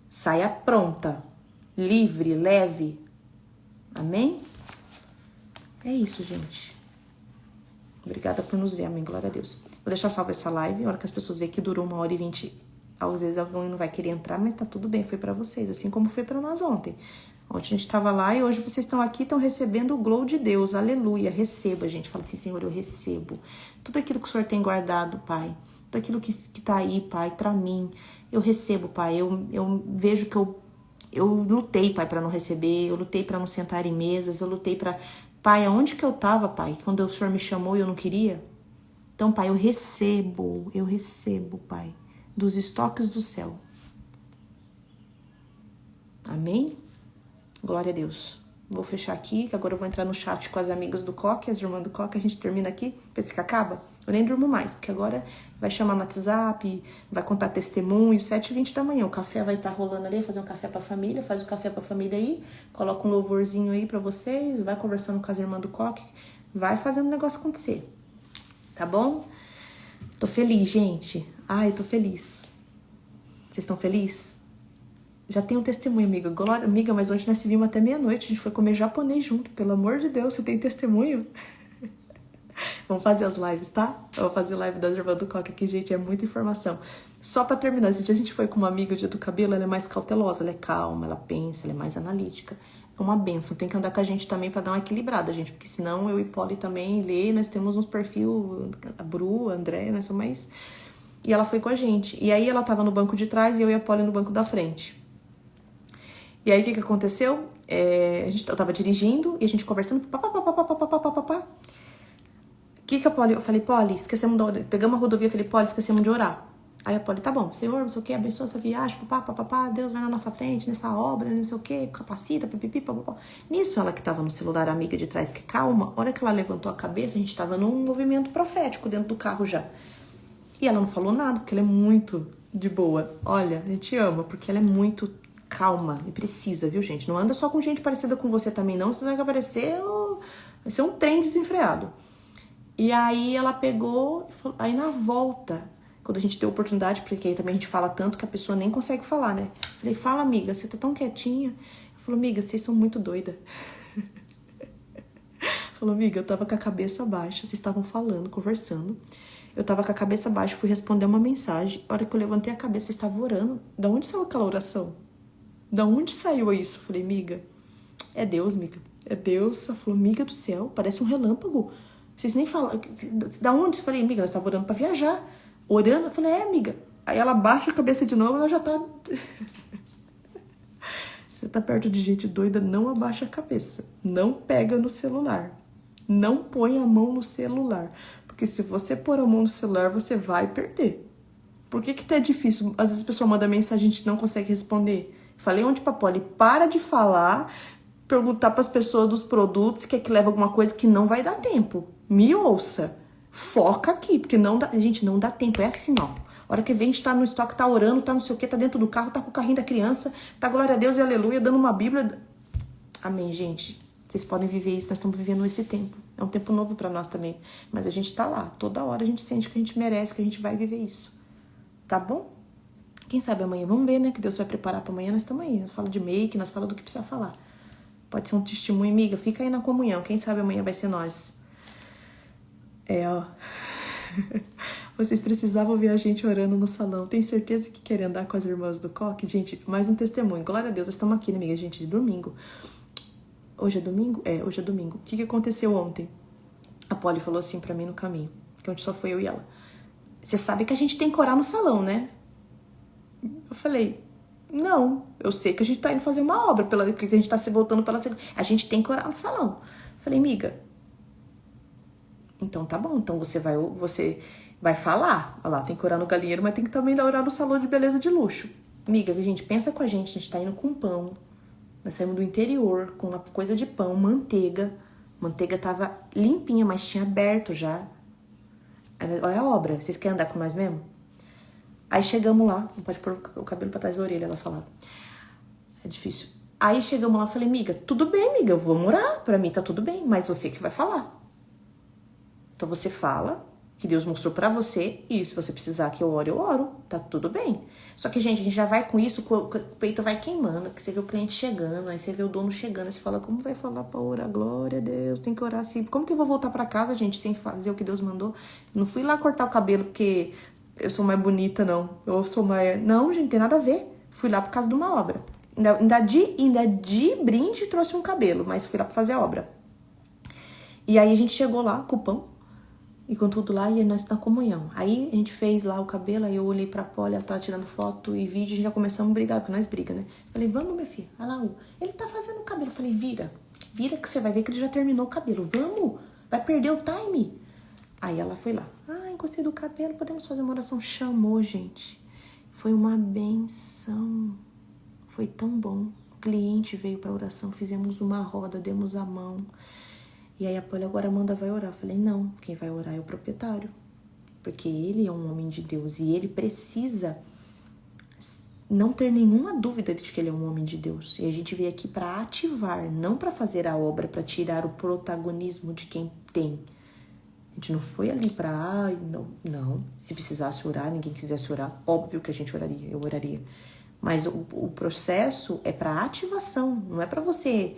Saia pronta. Livre, leve. Amém? É isso, gente. Obrigada por nos ver, amém. Glória a Deus. Vou deixar salva essa live. A hora que as pessoas veem que durou 1h20. Às vezes alguém não vai querer entrar, mas tá tudo bem. Foi pra vocês, assim como foi pra nós ontem. Ontem a gente tava lá e hoje vocês estão aqui, estão recebendo o glow de Deus. Aleluia. Receba, gente. Fala assim, Senhor, eu recebo. Tudo aquilo que o Senhor tem guardado, Pai. daquilo que tá aí, Pai, pra mim. Eu recebo, Pai, eu vejo que eu lutei, Pai, pra não receber, eu lutei pra não sentar em mesas, eu lutei pra... Pai, aonde que eu tava, Pai, quando o Senhor me chamou e eu não queria? Então, Pai, eu recebo, Pai, dos estoques do céu. Amém? Glória a Deus. Vou fechar aqui, que agora eu vou entrar no chat com as amigas do Coque, as irmãs do Coque, a gente termina aqui, pensa que acaba. Eu nem durmo mais, porque agora vai chamar no WhatsApp, vai contar testemunho, 7h20 da manhã, o café vai estar rolando ali, fazer um café pra família, faz o café pra família aí, coloca um louvorzinho aí pra vocês, vai conversando com as irmãs do Coque, vai fazendo o negócio acontecer, tá bom? Tô feliz, gente. Ai, tô feliz. Vocês estão felizes? Já tem um testemunho, amiga. Glória, amiga, mas ontem nós se vimos até meia-noite. A gente foi comer japonês junto. Pelo amor de Deus, você tem testemunho? Vamos fazer as lives, tá? Eu vou fazer live das irmãs do Coque aqui, gente. É muita informação. Só pra terminar, esse dia a gente foi com uma amiga, o dia do cabelo, ela é mais cautelosa, ela é calma, ela pensa, ela é mais analítica. É uma benção. Tem que andar com a gente também pra dar uma equilibrada, gente. Porque senão eu e Polly também, Lê, nós temos uns perfil, a Bru, a André, nós somos mais... E ela foi com a gente. E aí ela tava no banco de trás e eu e a Polly no banco da frente. E aí, o que aconteceu? Eu tava dirigindo e a gente conversando. Que a Polly... Eu falei, Polly, esquecemos de orar. Pegamos a rodovia, falei, Polly, esquecemos de orar. Aí a Polly, tá bom, Senhor, não sei o que, abençoa essa viagem, Deus vai na nossa frente, nessa obra, não sei o que, capacita, pipipi, papapá. Nisso, ela que tava no celular, a amiga de trás, que calma, a hora que ela levantou a cabeça, a gente tava num movimento profético dentro do carro já. E ela não falou nada, porque ela é muito de boa. Olha, a gente ama, porque ela é muito... calma e precisa, viu, gente? Não anda só com gente parecida com você também, não. Você vai aparecer, vai ser um trem desenfreado. E aí ela pegou, aí na volta, quando a gente deu oportunidade, porque aí também a gente fala tanto que a pessoa nem consegue falar, né? Falei, fala, amiga, você tá tão quietinha. Ela falou, amiga, vocês são muito doida. Falou, amiga, eu tava com a cabeça baixa, vocês estavam falando, conversando. Eu tava com a cabeça baixa, fui responder uma mensagem. A hora que eu levantei a cabeça, vocês estavam orando. Da onde saiu aquela oração? Da onde saiu isso? Eu falei, miga, é Deus, miga. É Deus. Ela falou, miga do céu, parece um relâmpago. Vocês nem falam. Da onde? Eu falei, miga, ela estava orando pra viajar. Orando? Eu falei, miga. Aí ela baixa a cabeça de novo, ela já tá... Você tá perto de gente doida, não abaixa a cabeça. Não pega no celular. Não põe a mão no celular. Porque se você pôr a mão no celular, você vai perder. Por que tá difícil? Às vezes a pessoa manda mensagem e a gente não consegue responder. Falei ontem pra Polly, para de falar, perguntar pras pessoas dos produtos, quer que leva alguma coisa que não vai dar tempo. Me ouça. Foca aqui, porque não dá, gente, não dá tempo. É assim, ó. A hora que vem, a gente tá no estoque, tá orando, tá não sei o que, tá dentro do carro, tá com o carrinho da criança, tá glória a Deus e aleluia, dando uma Bíblia. Amém, gente. Vocês podem viver isso, nós estamos vivendo esse tempo. É um tempo novo pra nós também. Mas a gente tá lá. Toda hora a gente sente que a gente merece, que a gente vai viver isso. Tá bom? Quem sabe amanhã, vamos ver, né? Que Deus vai preparar pra amanhã, nós estamos aí. Nós falamos de make, nós falamos do que precisa falar. Pode ser um testemunho, amiga. Fica aí na comunhão. Quem sabe amanhã vai ser nós. Ó. Vocês precisavam ver a gente orando no salão. Tem certeza que querem andar com as irmãs do Coque? Gente, mais um testemunho. Glória a Deus, nós estamos aqui, né, amiga? Gente, de domingo. Hoje é domingo? Hoje é domingo. O que aconteceu ontem? A Polly falou assim pra mim no caminho. Porque ontem só foi eu e ela. Você sabe que a gente tem que orar no salão, né? Eu falei, não, eu sei que a gente tá indo fazer uma obra, porque a gente tá se voltando pela segunda. A gente tem que orar no salão. Eu falei, amiga, então tá bom, então você vai falar. Olha lá, tem que orar no galinheiro, mas tem que também orar no salão de beleza de luxo. Amiga, gente, pensa com a gente tá indo com pão. Nós saímos do interior com uma coisa de pão, manteiga. Manteiga tava limpinha, mas tinha aberto já. Olha a obra, vocês querem andar com nós mesmo? Aí chegamos lá, não pode pôr o cabelo pra trás da orelha, elas falaram. É difícil. Aí chegamos lá, falei, amiga, tudo bem, amiga, eu vou morar, pra mim tá tudo bem, mas você que vai falar. Então você fala que Deus mostrou pra você, e se você precisar que eu oro, tá tudo bem. Só que, gente, a gente já vai com isso, o peito vai queimando, que você vê o cliente chegando, aí você vê o dono chegando, aí você fala, como vai falar pra orar? Glória a Deus, tem que orar assim. Como que eu vou voltar pra casa, gente, sem fazer o que Deus mandou? Não fui lá cortar o cabelo, porque... eu sou mais bonita, não. Eu sou mais... Não, gente, tem nada a ver. Fui lá por causa de uma obra. Ainda de brinde trouxe um cabelo, mas fui lá pra fazer a obra. E aí a gente chegou lá com o pão. E com tudo lá, e nós na comunhão. Aí a gente fez lá o cabelo, aí eu olhei pra Polly, ela tava tirando foto e vídeo, e já começamos a brigar, porque nós briga, né? Falei, vamos, minha filha, olha lá, ele tá fazendo o cabelo. Eu falei, vira que você vai ver que ele já terminou o cabelo. Vamos, vai perder o time. Aí ela foi lá, gostei do cabelo, podemos fazer uma oração. Chamou, gente. Foi uma benção. Foi tão bom. O cliente veio pra oração, fizemos uma roda, demos a mão. E aí a Polly agora Amanda vai orar. Eu falei, não, quem vai orar é o proprietário. Porque ele é um homem de Deus e ele precisa não ter nenhuma dúvida de que ele é um homem de Deus. E a gente veio aqui para ativar, não para fazer a obra, para tirar o protagonismo de quem tem. A gente não foi ali para, não. Se precisasse orar, ninguém quisesse orar, óbvio que a gente oraria, eu oraria. Mas o processo é para ativação, não é para você...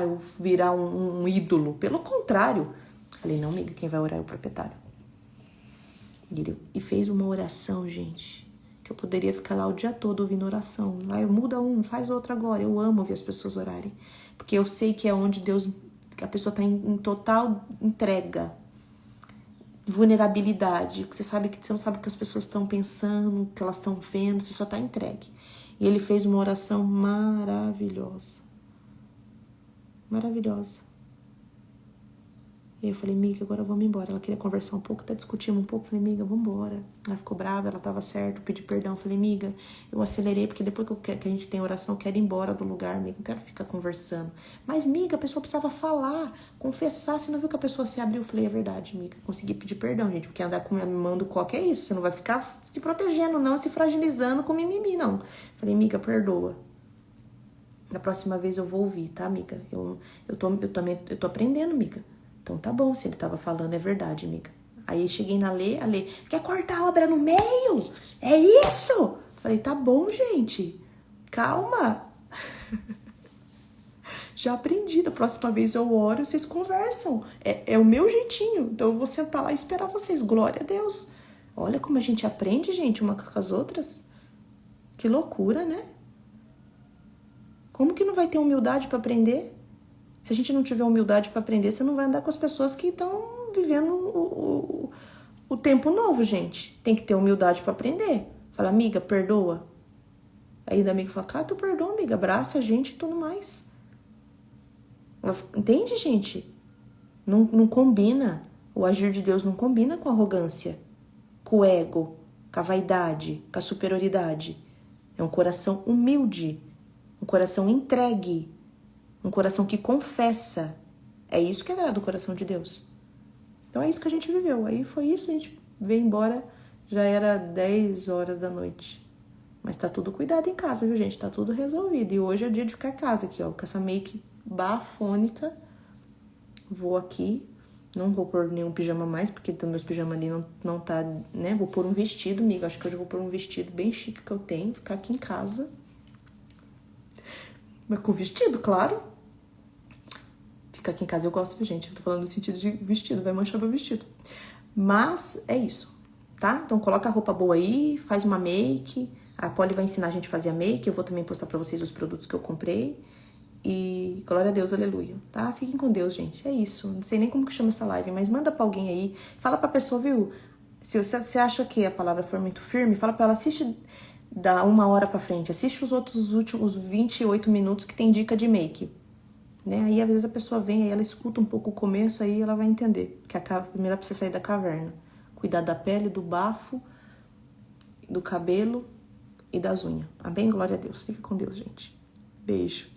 eu virar um ídolo. Pelo contrário. Falei, não, amiga, quem vai orar é o proprietário. E fez uma oração, gente, que eu poderia ficar lá o dia todo ouvindo oração. Muda faz outro agora. Eu amo ouvir as pessoas orarem. Porque eu sei que é onde Deus, que a pessoa está em total entrega, vulnerabilidade. Você não sabe o que as pessoas estão pensando, o que elas estão vendo, você só está entregue. E ele fez uma oração maravilhosa. Maravilhosa. E eu falei, miga, agora vamos embora. Ela queria conversar um pouco, até discutimos um pouco. Falei, miga, vamos embora. Ela ficou brava, ela tava certa, eu pedi perdão. Falei, miga, eu acelerei, porque depois que a gente tem oração, eu quero ir embora do lugar, miga, não quero ficar conversando. Mas, miga, a pessoa precisava falar, confessar. Você não viu que a pessoa se abriu? Eu falei, é verdade, miga. Consegui pedir perdão, gente, porque andar com mando qualquer é isso. Você não vai ficar se protegendo, não, se fragilizando com mimimi, não. Falei, miga, perdoa. Na próxima vez eu vou ouvir, tá, amiga? Eu tô aprendendo, amiga. Então tá bom, se ele tava falando, é verdade, amiga. Aí cheguei na Lê, a Lê, quer cortar a obra no meio? É isso? Falei, tá bom, gente. Calma. Já aprendi, da próxima vez eu oro, vocês conversam. É o meu jeitinho, então eu vou sentar lá e esperar vocês. Glória a Deus. Olha como a gente aprende, gente, uma com as outras. Que loucura, né? Como que não vai ter humildade para aprender? Se a gente não tiver humildade para aprender, você não vai andar com as pessoas que estão vivendo o tempo novo, gente. Tem que ter humildade para aprender. Fala, amiga, perdoa. Aí da amiga fala, cara, tu perdoa, amiga, abraça a gente e tudo mais. Entende, gente? Não combina. O agir de Deus não combina com a arrogância, com o ego, com a vaidade, com a superioridade. É um coração humilde, um coração entregue, um coração que confessa. É isso que agrada o coração de Deus. Então é isso que a gente viveu. Aí foi isso, a gente veio embora, já era 10 horas da noite. Mas tá tudo cuidado em casa, viu, gente? Tá tudo resolvido. E hoje é o dia de ficar em casa aqui, ó, com essa make bafônica. Vou aqui, não vou pôr nenhum pijama mais, porque meus pijamas ali não tá, né? Vou pôr um vestido, amiga. Acho que hoje eu vou pôr um vestido bem chique que eu tenho, ficar aqui em casa. Mas com vestido, claro. Ficar aqui em casa eu gosto, gente. Eu tô falando no sentido de vestido, vai manchar meu vestido. Mas é isso, tá? Então coloca a roupa boa aí, faz uma make. A Polly vai ensinar a gente a fazer a make. Eu vou também postar pra vocês os produtos que eu comprei. E glória a Deus, aleluia, tá? Fiquem com Deus, gente. É isso. Não sei nem como que chama essa live, mas manda pra alguém aí. Fala pra pessoa, viu? Se você acha que a palavra for muito firme, fala pra ela, assiste da 1 hora pra frente. Assiste os últimos 28 minutos que tem dica de make. Né? Aí às vezes a pessoa vem, aí ela escuta um pouco o começo, aí ela vai entender que primeiro precisa sair da caverna. Cuidar da pele, do bafo, do cabelo e das unhas. Amém? Glória a Deus. Fica com Deus, gente. Beijo.